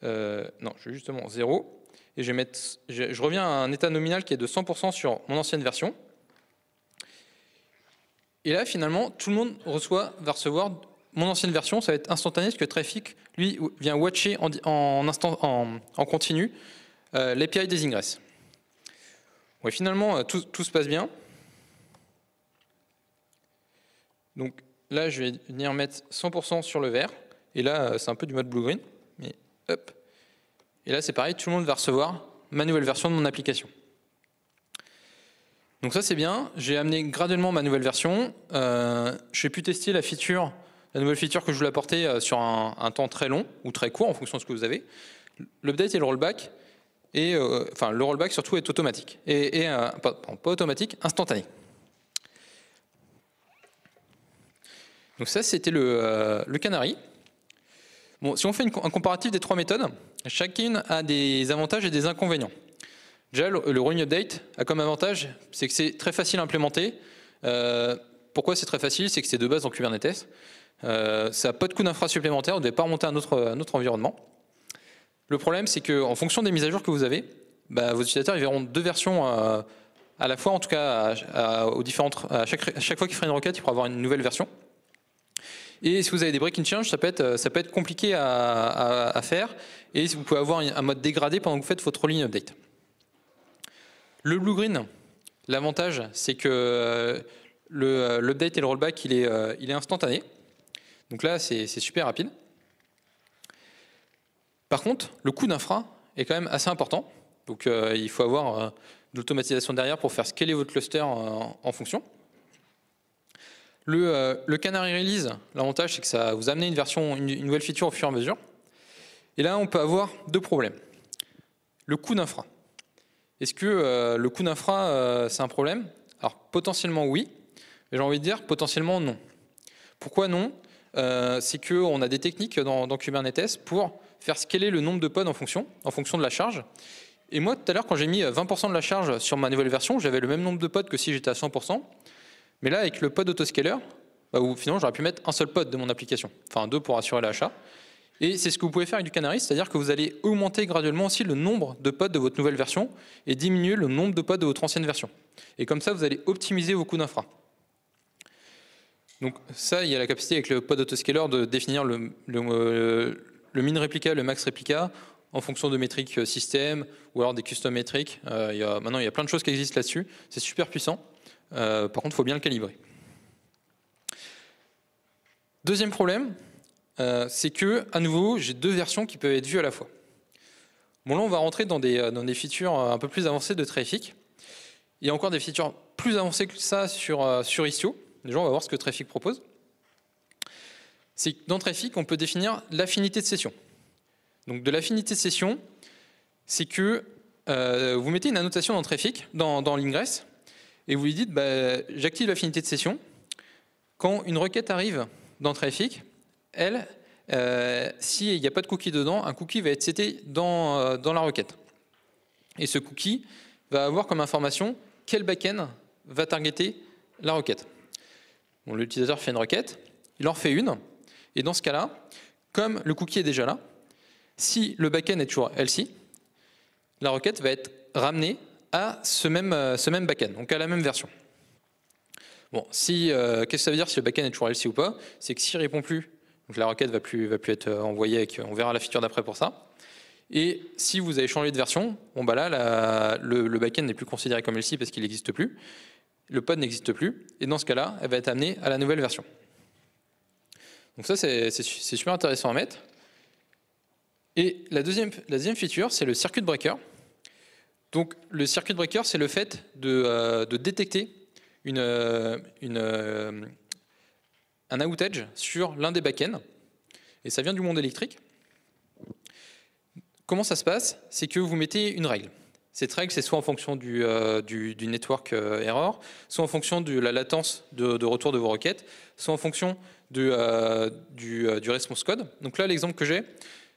Non, je vais justement 0. Et je reviens à un état nominal qui est de 100% sur mon ancienne version. Et là, finalement, tout le monde va recevoir mon ancienne version. Ça va être instantané, parce que Traefik, lui, vient watcher en continu l'API des ingress. Ouais, finalement, tout se passe bien. Donc là, je vais venir mettre 100% sur le vert. Et là, c'est un peu du mode blue-green. Mais hop. Et là, c'est pareil, tout le monde va recevoir ma nouvelle version de mon application. Donc ça, c'est bien. J'ai amené graduellement ma nouvelle version. J'ai pu tester la nouvelle feature que je voulais apporter sur un temps très long ou très court, en fonction de ce que vous avez. L'update et le rollback. Et le rollback surtout est automatique. Pas automatique, instantané. Donc ça, c'était le Canary. Bon, si on fait un comparatif des 3 méthodes, chacune a des avantages et des inconvénients. Déjà, le rolling update a comme avantage, c'est que c'est très facile à implémenter. pourquoi c'est très facile? C'est que c'est de base dans Kubernetes. Ça n'a pas de coût d'infra supplémentaire, vous ne devez pas remonter à un autre environnement. Le problème, c'est qu'en fonction des mises à jour que vous avez, vos utilisateurs ils verront 2 versions à la fois, en tout cas à chaque fois qu'il fera une requête, il pourra avoir une nouvelle version. Et si vous avez des break-in change, ça peut être compliqué à faire, et vous pouvez avoir un mode dégradé pendant que vous faites votre rolling update. Le blue-green, l'avantage, c'est que l'update et le rollback, il est instantané. Donc là, c'est super rapide. Par contre, le coût d'infra est quand même assez important. Donc il faut avoir de l'automatisation derrière pour faire scaler votre cluster en fonction. Le Canary Release, l'avantage, c'est que ça vous amène une nouvelle feature au fur et à mesure. Et là, on peut avoir 2 problèmes. Le coût d'infra. Est-ce que le coût d'infra, c'est un problème? Alors, potentiellement oui, mais j'ai envie de dire potentiellement non. Pourquoi non? C'est qu'on a des techniques dans Kubernetes pour faire scaler le nombre de pods en fonction de la charge. Et moi, tout à l'heure, quand j'ai mis 20% de la charge sur ma nouvelle version, j'avais le même nombre de pods que si j'étais à 100%. Mais là, avec le pod autoscaler, finalement, j'aurais pu mettre un seul pod de mon application. Enfin, 2 pour assurer l'achat. Et c'est ce que vous pouvez faire avec du Canary, c'est-à-dire que vous allez augmenter graduellement aussi le nombre de pods de votre nouvelle version et diminuer le nombre de pods de votre ancienne version. Et comme ça, vous allez optimiser vos coûts d'infra. Donc ça, il y a la capacité avec le pod autoscaler de définir le min réplica, le max réplica, en fonction de métriques système ou alors des custom métriques. Maintenant, il y a plein de choses qui existent là-dessus. C'est super puissant. Par contre, il faut bien le calibrer. Deuxième problème, c'est que, à nouveau, j'ai 2 versions qui peuvent être vues à la fois. Bon, là, on va rentrer dans des features un peu plus avancées de Traefik. Il y a encore des features plus avancées que ça sur Istio. Déjà, on va voir ce que Traefik propose. C'est que dans Traefik, on peut définir l'affinité de session. Donc, de l'affinité de session, c'est que vous mettez une annotation dans Traefik, dans l'ingress, et vous lui dites, j'active l'affinité de session. Quand une requête arrive dans Traefik, s'il n'y a pas de cookie dedans, un cookie va être seté dans la requête. Et ce cookie va avoir comme information quel backend va targeter la requête. Bon, l'utilisateur fait une requête, il en refait une, et dans ce cas-là, comme le cookie est déjà là, si le backend est toujours LC, la requête va être ramenée à ce même backend, donc à la même version. Bon, qu'est-ce que ça veut dire si le backend est toujours LC ou pas? C'est que s'il ne répond plus, donc la requête va plus être envoyée, on verra la feature d'après pour ça. Et si vous avez changé de version, le backend n'est plus considéré comme LC parce qu'il n'existe plus, le pod n'existe plus, et dans ce cas-là, elle va être amenée à la nouvelle version. Donc ça, c'est super intéressant à mettre. Et la deuxième feature, c'est le circuit breaker. Donc le circuit breaker, c'est le fait de détecter un outage sur l'un des backends, et ça vient du monde électrique. Comment ça se passe? C'est que vous mettez une règle. Cette règle, c'est soit en fonction du network error, soit en fonction de la latence de retour de vos requêtes, soit en fonction du response code. Donc là, l'exemple que j'ai,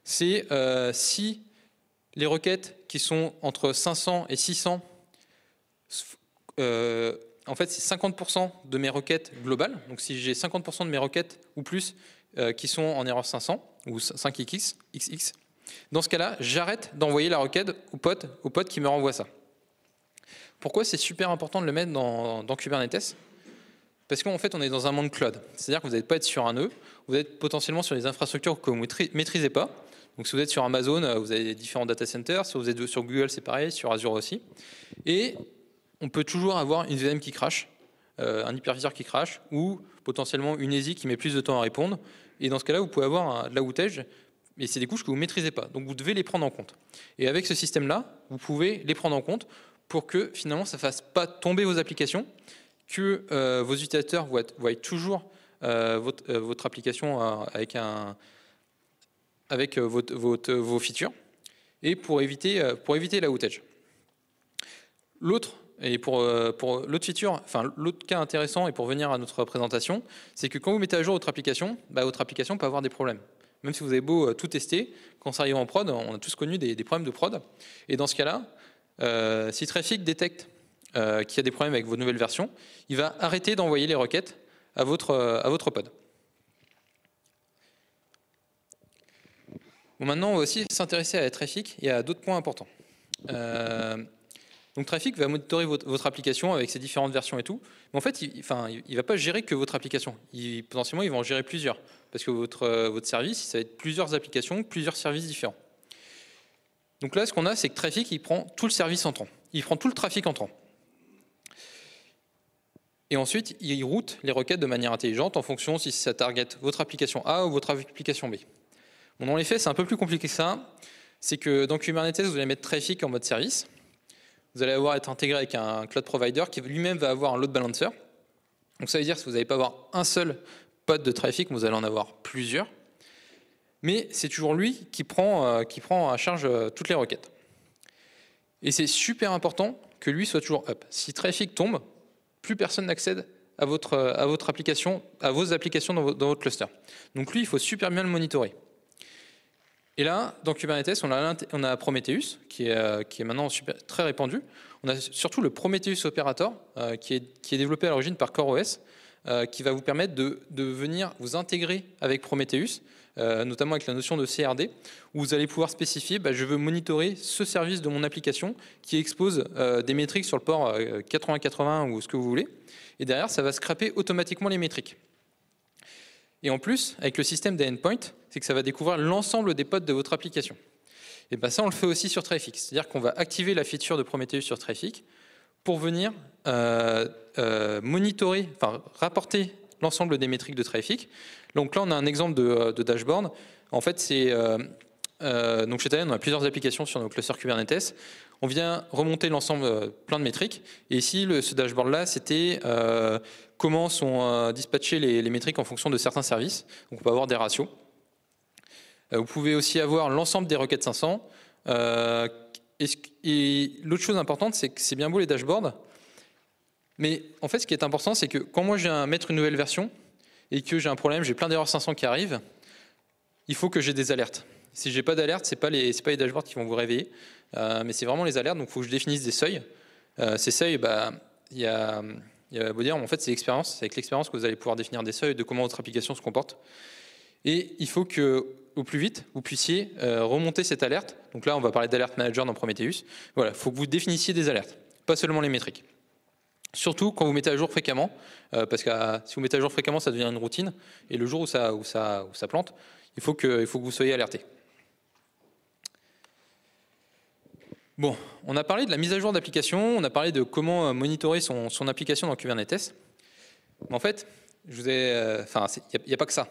c'est si les requêtes qui sont entre 500 et 600, en fait, c'est 50% de mes requêtes globales. Donc si j'ai 50% de mes requêtes ou plus qui sont en erreur 500 ou 5xx, dans ce cas-là, j'arrête d'envoyer la requête au pod qui me renvoie ça. Pourquoi c'est super important de le mettre dans Kubernetes? Parce qu'en fait, on est dans un monde cloud. C'est-à-dire que vous n'allez pas être sur un nœud, vous êtes potentiellement sur des infrastructures que vous ne maîtrisez pas. Donc si vous êtes sur Amazon, vous avez différents data centers. Si vous êtes sur Google, c'est pareil, sur Azure aussi. Et on peut toujours avoir une VM qui crache, un hyperviseur qui crache, ou potentiellement une ESI qui met plus de temps à répondre. Et dans ce cas-là, vous pouvez avoir de l'outage, mais c'est des couches que vous ne maîtrisez pas. Donc vous devez les prendre en compte. Et avec ce système-là, vous pouvez les prendre en compte pour que finalement ça ne fasse pas tomber vos applications, que vos utilisateurs voient toujours votre application avec vos features, et pour éviter l'outage. L'autre feature, enfin l'autre cas intéressant, et pour venir à notre présentation, c'est que quand vous mettez à jour votre application peut avoir des problèmes. Même si vous avez beau tout tester, quand ça arrive en prod, on a tous connu des problèmes de prod. Et dans ce cas-là, si Traefik détecte qu'il y a des problèmes avec vos nouvelles versions, il va arrêter d'envoyer les requêtes à votre pod. Bon, maintenant, on va aussi s'intéresser à Traffic et à d'autres points importants. Donc Traffic va monitorer votre application avec ses différentes versions et tout. Mais en fait, il ne va pas gérer que votre application. Potentiellement, il va en gérer plusieurs. Parce que votre service, ça va être plusieurs applications, plusieurs services différents. Donc là, ce qu'on a, c'est que Traffic, il prend tout le service entrant. Il prend tout le trafic entrant. Et ensuite, il route les requêtes de manière intelligente en fonction si ça target votre application A ou votre application B. Bon, dans les faits, c'est un peu plus compliqué que ça. C'est que dans Kubernetes, vous allez mettre Traffic en mode service. Vous allez être intégré avec un cloud provider qui lui-même va avoir un load balancer. Donc ça veut dire que vous n'allez pas avoir un seul pod de Traffic, mais vous allez en avoir plusieurs. Mais c'est toujours lui qui prend à charge toutes les requêtes. Et c'est super important que lui soit toujours up. Si Traffic tombe, plus personne n'accède à votre application, à vos applications dans votre cluster. Donc lui, il faut super bien le monitorer. Et là, dans Kubernetes, on a Prometheus, qui est maintenant très répandu. On a surtout le Prometheus Operator, qui est développé à l'origine par CoreOS, qui va vous permettre de venir vous intégrer avec Prometheus, notamment avec la notion de CRD, où vous allez pouvoir spécifier, je veux monitorer ce service de mon application qui expose des métriques sur le port 8080 ou ce que vous voulez. Et derrière, ça va scraper automatiquement les métriques. Et en plus, avec le système des endpoints, c'est que ça va découvrir l'ensemble des pods de votre application. Et ça, on le fait aussi sur Traffic. C'est-à-dire qu'on va activer la feature de Prometheus sur Traffic pour venir monitorer, rapporter l'ensemble des métriques de Traffic. Donc là, on a un exemple de dashboard. En fait, donc chez Talend, on a plusieurs applications sur nos clusters Kubernetes. On vient remonter l'ensemble plein de métriques. Et ici, ce dashboard-là, c'était comment sont dispatchées les métriques en fonction de certains services. Donc on peut avoir des ratios. Vous pouvez aussi avoir l'ensemble des requêtes 500. Et l'autre chose importante, c'est que c'est bien beau les dashboards. Mais en fait, ce qui est important, c'est que quand moi je viens mettre une nouvelle version et que j'ai un problème, j'ai plein d'erreurs 500 qui arrivent, il faut que j'ai des alertes. Si j'ai pas d'alerte, c'est pas les dashboards qui vont vous réveiller, mais c'est vraiment les alertes. Donc il faut que je définisse des seuils. Ces seuils, il y a beau dire, en fait, c'est l'expérience. C'est avec l'expérience que vous allez pouvoir définir des seuils de comment votre application se comporte. Et il faut que, au plus vite, vous puissiez remonter cette alerte. Donc là, on va parler d'alerte manager dans Prometheus. Voilà, il faut que vous définissiez des alertes, pas seulement les métriques. Surtout quand vous mettez à jour fréquemment, parce que si vous mettez à jour fréquemment, ça devient une routine. Et le jour où ça plante, il faut que vous soyez alerté. Bon, on a parlé de la mise à jour d'application, on a parlé de comment monitorer son application dans Kubernetes. Mais en fait, il n'y a pas que ça.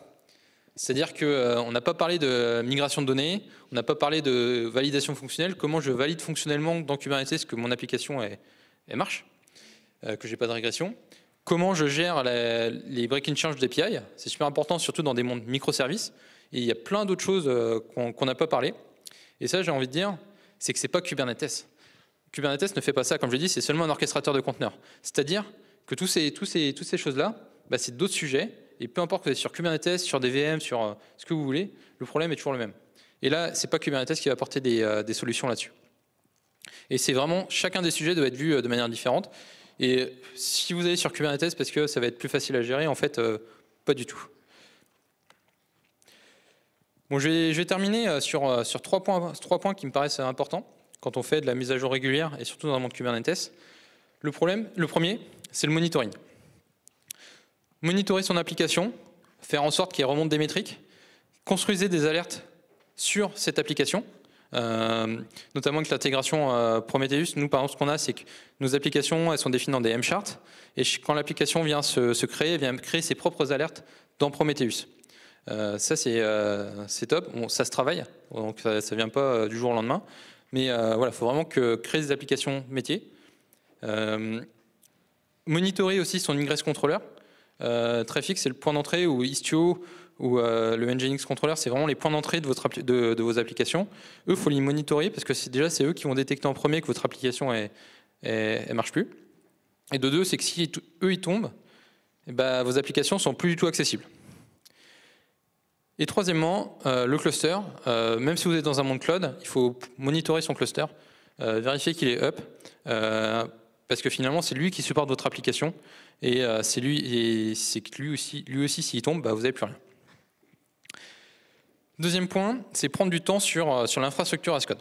C'est-à-dire qu'on n'a pas parlé de migration de données, on n'a pas parlé de validation fonctionnelle, comment je valide fonctionnellement dans Kubernetes que mon application elle marche, que je n'ai pas de régression. Comment je gère les break-in change d'API, c'est super important, surtout dans des mondes microservices. Et il y a plein d'autres choses qu'on n'a pas parlé. Et ça, j'ai envie de dire, c'est que ce n'est pas Kubernetes. Kubernetes ne fait pas ça, comme je l'ai dit, c'est seulement un orchestrateur de conteneurs. C'est-à-dire que toutes ces choses-là, c'est d'autres sujets. Et peu importe que vous êtes sur Kubernetes, sur des VM, sur ce que vous voulez, le problème est toujours le même. Et là, ce n'est pas Kubernetes qui va apporter des solutions là-dessus. Et c'est vraiment, chacun des sujets doit être vu de manière différente. Et si vous allez sur Kubernetes parce que ça va être plus facile à gérer, en fait, pas du tout. Bon, je vais terminer sur trois points qui me paraissent importants quand on fait de la mise à jour régulière et surtout dans le monde Kubernetes. Le premier, c'est le monitoring. Monitorer son application, faire en sorte qu'elle remonte des métriques, construisez des alertes sur cette application, notamment avec l'intégration Prometheus. Nous, par exemple, ce qu'on a, c'est que nos applications, elles sont définies dans des M-charts, et quand l'application vient se créer, elle vient créer ses propres alertes dans Prometheus. Ça, c'est top. Bon, ça se travaille, donc ça ne vient pas du jour au lendemain. Mais voilà, il faut vraiment créer des applications métiers. Monitorer aussi son ingress controller. Traffic, c'est le point d'entrée, ou Istio ou le Nginx controller, c'est vraiment les points d'entrée de vos applications. Eux, il faut les monitorer parce que c'est eux qui vont détecter en premier que votre application ne marche plus. Et de deux, c'est que si eux ils tombent, vos applications sont plus du tout accessibles. Et troisièmement, le cluster. Même si vous êtes dans un monde cloud, il faut monitorer son cluster, vérifier qu'il est up. parce que finalement, c'est lui qui supporte votre application, et c'est que lui aussi, s'il tombe, bah, vous n'avez plus rien. Deuxième point, c'est prendre du temps sur l'infrastructure as code.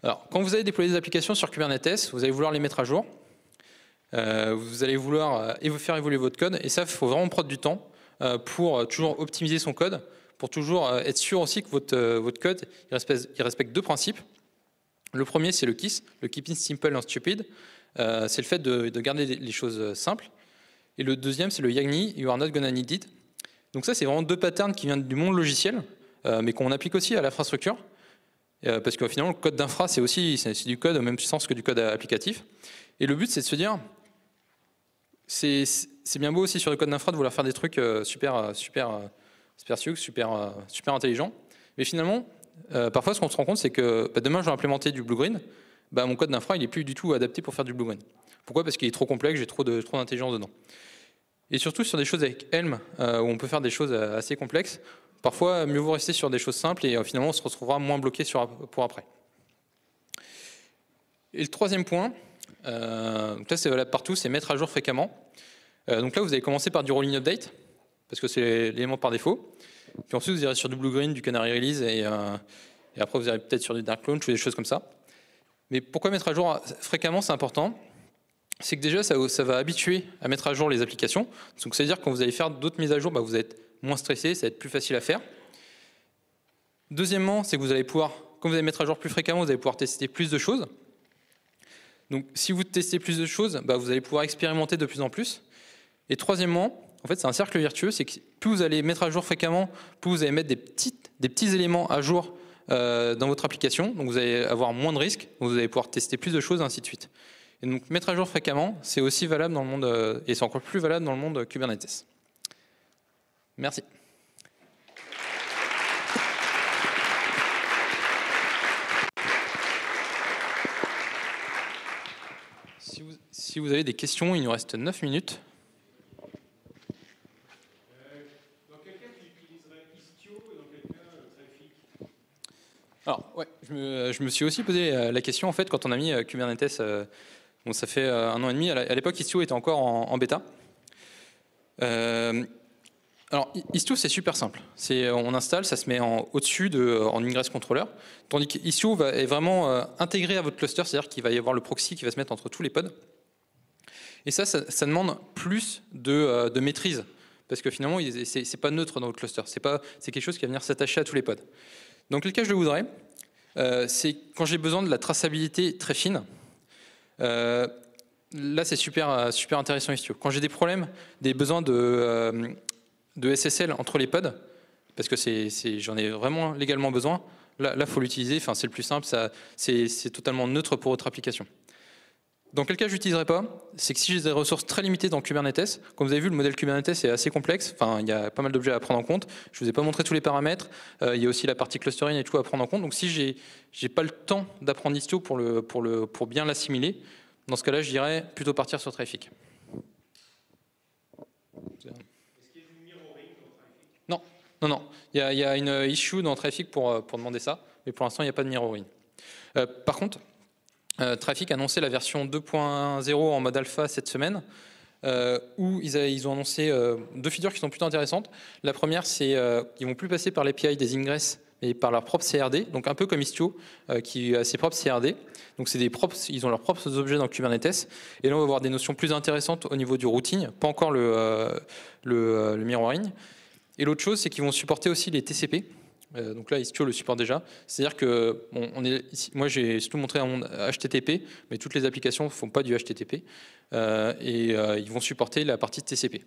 Alors, quand vous allez déployer des applications sur Kubernetes, vous allez vouloir les mettre à jour, vous allez vouloir faire évoluer votre code, et ça, il faut vraiment prendre du temps pour toujours optimiser son code, pour toujours être sûr aussi que votre code il respecte deux principes. Le premier, c'est le KISS, le Keeping Simple and Stupid. C'est le fait de garder les choses simples. Et le deuxième, c'est le YAGNI, You are not gonna need it. Donc ça, c'est vraiment deux patterns qui viennent du monde logiciel, mais qu'on applique aussi à l'infrastructure. Parce que finalement, le code d'infra, c'est du code au même sens que du code applicatif. Et le but, c'est de se dire, c'est bien beau aussi sur le code d'infra de vouloir faire des trucs super intelligents. Mais finalement, parfois, ce qu'on se rend compte, c'est que demain, je vais implémenter du blue-green. Mon code d'infra, il n'est plus du tout adapté pour faire du blue-green. Pourquoi? Parce qu'il est trop complexe, j'ai trop d'intelligence dedans. Et surtout sur des choses avec Helm, où on peut faire des choses assez complexes, parfois, mieux vaut rester sur des choses simples et finalement, on se retrouvera moins bloqué pour après. Et le troisième point, donc là, c'est valable partout, c'est mettre à jour fréquemment. Donc là, vous allez commencer par du rolling update, parce que c'est l'élément par défaut. Puis ensuite, vous irez sur du blue-green, du canary release, et après, vous irez peut-être sur du dark launch ou des choses comme ça. Mais pourquoi mettre à jour fréquemment, c'est important? C'est que déjà, ça va habituer à mettre à jour les applications. Donc, c'est-à-dire que quand vous allez faire d'autres mises à jour, vous allez être moins stressé, ça va être plus facile à faire. Deuxièmement, c'est que vous allez pouvoir, quand vous allez mettre à jour plus fréquemment, vous allez pouvoir tester plus de choses. Donc, si vous testez plus de choses, vous allez pouvoir expérimenter de plus en plus. Et troisièmement, en fait, c'est un cercle vertueux, c'est que plus vous allez mettre à jour fréquemment, plus vous allez mettre des petits éléments à jour dans votre application. Donc, vous allez avoir moins de risques, donc vous allez pouvoir tester plus de choses, ainsi de suite. Et donc, mettre à jour fréquemment, c'est aussi valable dans le monde, et c'est encore plus valable dans le monde Kubernetes. Merci. Si vous avez des questions, il nous reste 9 minutes. Dans quel cas tu utiliserais Istio et dans quel cas Traefik? Alors, ouais, je me suis aussi posé la question, en fait, quand on a mis Kubernetes, bon, ça fait 1 an et demi, à l'époque, Istio était encore en bêta. Alors, Istio, c'est super simple. On installe, ça se met au-dessus en ingress controller, tandis qu'Istio est vraiment intégré à votre cluster, c'est-à-dire qu'il va y avoir le proxy qui va se mettre entre tous les pods. Et ça demande plus de maîtrise, parce que finalement, c'est pas neutre dans votre cluster. C'est quelque chose qui va venir s'attacher à tous les pods. Dans quel cas je le voudrais, c'est quand j'ai besoin de la traçabilité très fine. Là, c'est super intéressant Istio. Quand j'ai des problèmes, des besoins de SSL entre les pods, parce que j'en ai vraiment légalement besoin, là faut l'utiliser, c'est le plus simple, c'est totalement neutre pour votre application. Dans quel cas je l'utiliserai pas? C'est que si j'ai des ressources très limitées dans Kubernetes, comme vous avez vu, le modèle Kubernetes est assez complexe, il y a pas mal d'objets à prendre en compte, je vous ai pas montré tous les paramètres, il y a aussi la partie clustering et tout à prendre en compte, donc si j'ai pas le temps d'apprendre Istio pour bien l'assimiler, dans ce cas-là, je dirais plutôt partir sur Traefik. Non. Il y a une issue dans Traefik pour demander ça, mais pour l'instant, il n'y a pas de mirroring. Par contre, Traefik a annoncé la version 2.0 en mode alpha cette semaine, où ils ont annoncé 2 features qui sont plutôt intéressantes. La première, c'est qu'ils ne vont plus passer par l'API des ingress, mais par leur propre CRD, donc un peu comme Istio, qui a ses propres CRD. Donc ils ont leurs propres objets dans Kubernetes. Et là, on va avoir des notions plus intéressantes au niveau du routing, pas encore le mirroring. Et l'autre chose, c'est qu'ils vont supporter aussi les TCP. Donc là, Istio le supporte déjà. C'est-à-dire que moi, j'ai surtout montré un monde HTTP, mais toutes les applications ne font pas du HTTP. Ils vont supporter la partie TCP.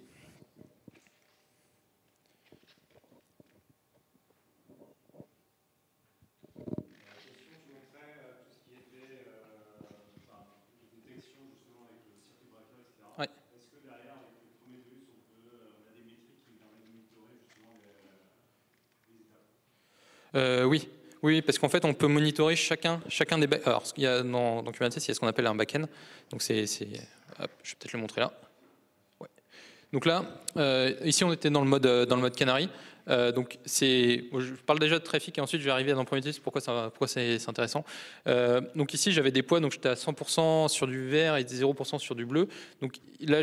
Oui, parce qu'en fait, on peut monitorer chacun des backends. Alors, il y a dans Kubernetes, il y a ce qu'on appelle un backend. Donc, je vais peut-être le montrer là. Ouais. Donc là, ici on était dans le mode canary. Donc je parle déjà de trafic et ensuite je vais arriver dans Prometheus, pourquoi c'est intéressant. Donc ici j'avais des poids, donc j'étais à 100% sur du vert et 0% sur du bleu. Donc là,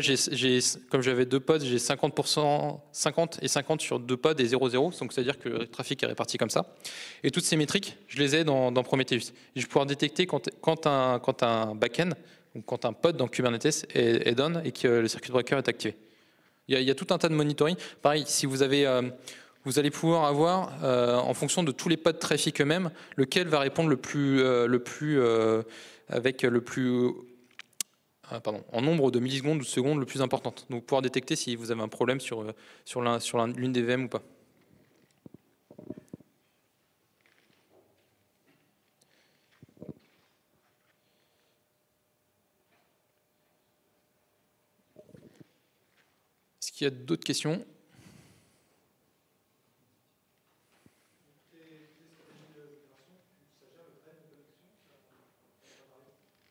comme j'avais deux pods, j'ai 50%, 50 et 50 sur deux pods et 0,0. Donc c'est-à-dire que le trafic est réparti comme ça. Et toutes ces métriques, je les ai dans Prometheus. Et je vais pouvoir détecter quand un backend, donc quand un pod dans Kubernetes est done et que le circuit breaker est activé. Il y a tout un tas de monitoring. Pareil, si vous allez pouvoir avoir, en fonction de tous les pods de trafic eux-mêmes, lequel va répondre en nombre de millisecondes ou de secondes le plus importante. Donc pouvoir détecter si vous avez un problème sur l'une des VM ou pas. Est-ce qu'il y a d'autres questions ?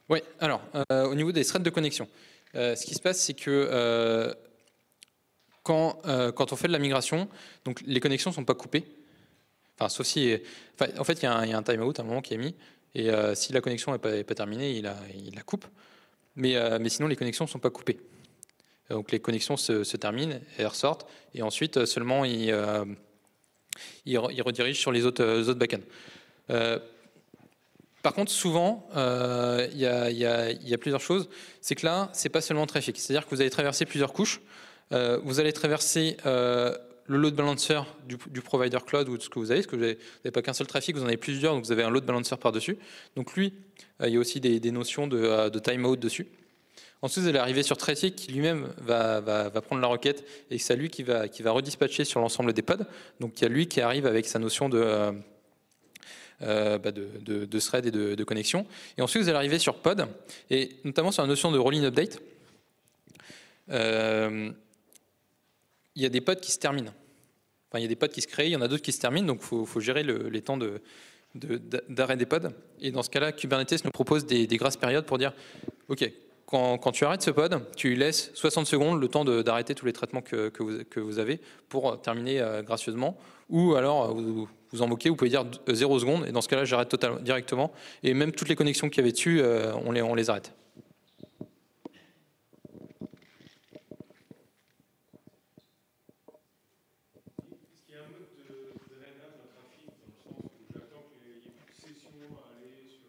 Oui, alors, au niveau des threads de connexion, ce qui se passe, c'est que quand on fait de la migration, donc les connexions ne sont pas coupées. Enfin, sauf si. En fait, il y a un timeout à un moment qui est mis, et si la connexion n'est pas terminée, il la coupe. Mais sinon, les connexions ne sont pas coupées. Donc les connexions se terminent, elles ressortent, et ensuite seulement ils redirigent sur les autres backends. Par contre, souvent, il y a plusieurs choses. C'est que là, c'est pas seulement trafic. C'est-à-dire que vous allez traverser plusieurs couches. Vous allez traverser le load balancer du provider cloud ou de ce que vous avez, parce que vous n'avez pas qu'un seul trafic, vous en avez plusieurs, donc vous avez un load balancer par-dessus. Donc lui, il y a aussi des notions de timeout dessus. Ensuite, vous allez arriver sur trafic qui lui-même va prendre la requête et c'est lui qui va redispatcher sur l'ensemble des pods. Donc il y a lui qui arrive avec sa notion de thread et de connexion. Et ensuite, vous allez arriver sur pod, et notamment sur la notion de rolling update. Il y a des pods qui se terminent. Enfin, il y a des pods qui se créent, il y en a d'autres qui se terminent, donc il faut gérer les temps d'arrêt des pods. Et dans ce cas-là, Kubernetes nous propose des grâce périodes pour dire, OK, quand tu arrêtes ce pod, tu lui laisses 60 secondes le temps d'arrêter tous les traitements que vous avez pour terminer gracieusement. Ou alors, vous en moquez, vous pouvez dire 0 secondes, et dans ce cas-là, j'arrête directement. Et même toutes les connexions qu'il y avait dessus, on les arrête. Est-ce qu'il y a un mode de drainage d'un trafic, dans le sens où j'attends qu'il y ait plus de sessions à aller sur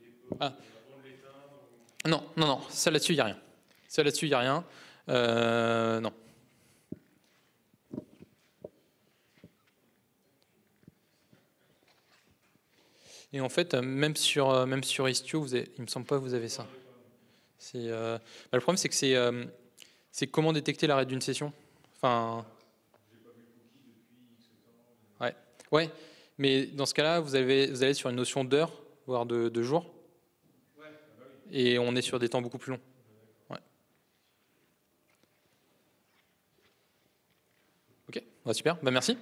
les pods avant de l'éteindre Non, ça là-dessus, il n'y a rien. Ça là-dessus, il n'y a rien. Non. Et en fait, même sur Istio, il me semble pas que vous avez ça. Le problème, c'est que c'est comment détecter l'arrêt d'une session. Enfin. Ouais. Mais dans ce cas-là, vous allez sur une notion d'heure, voire de jour. Et on est sur des temps beaucoup plus longs. Ouais. Ok, super. Merci.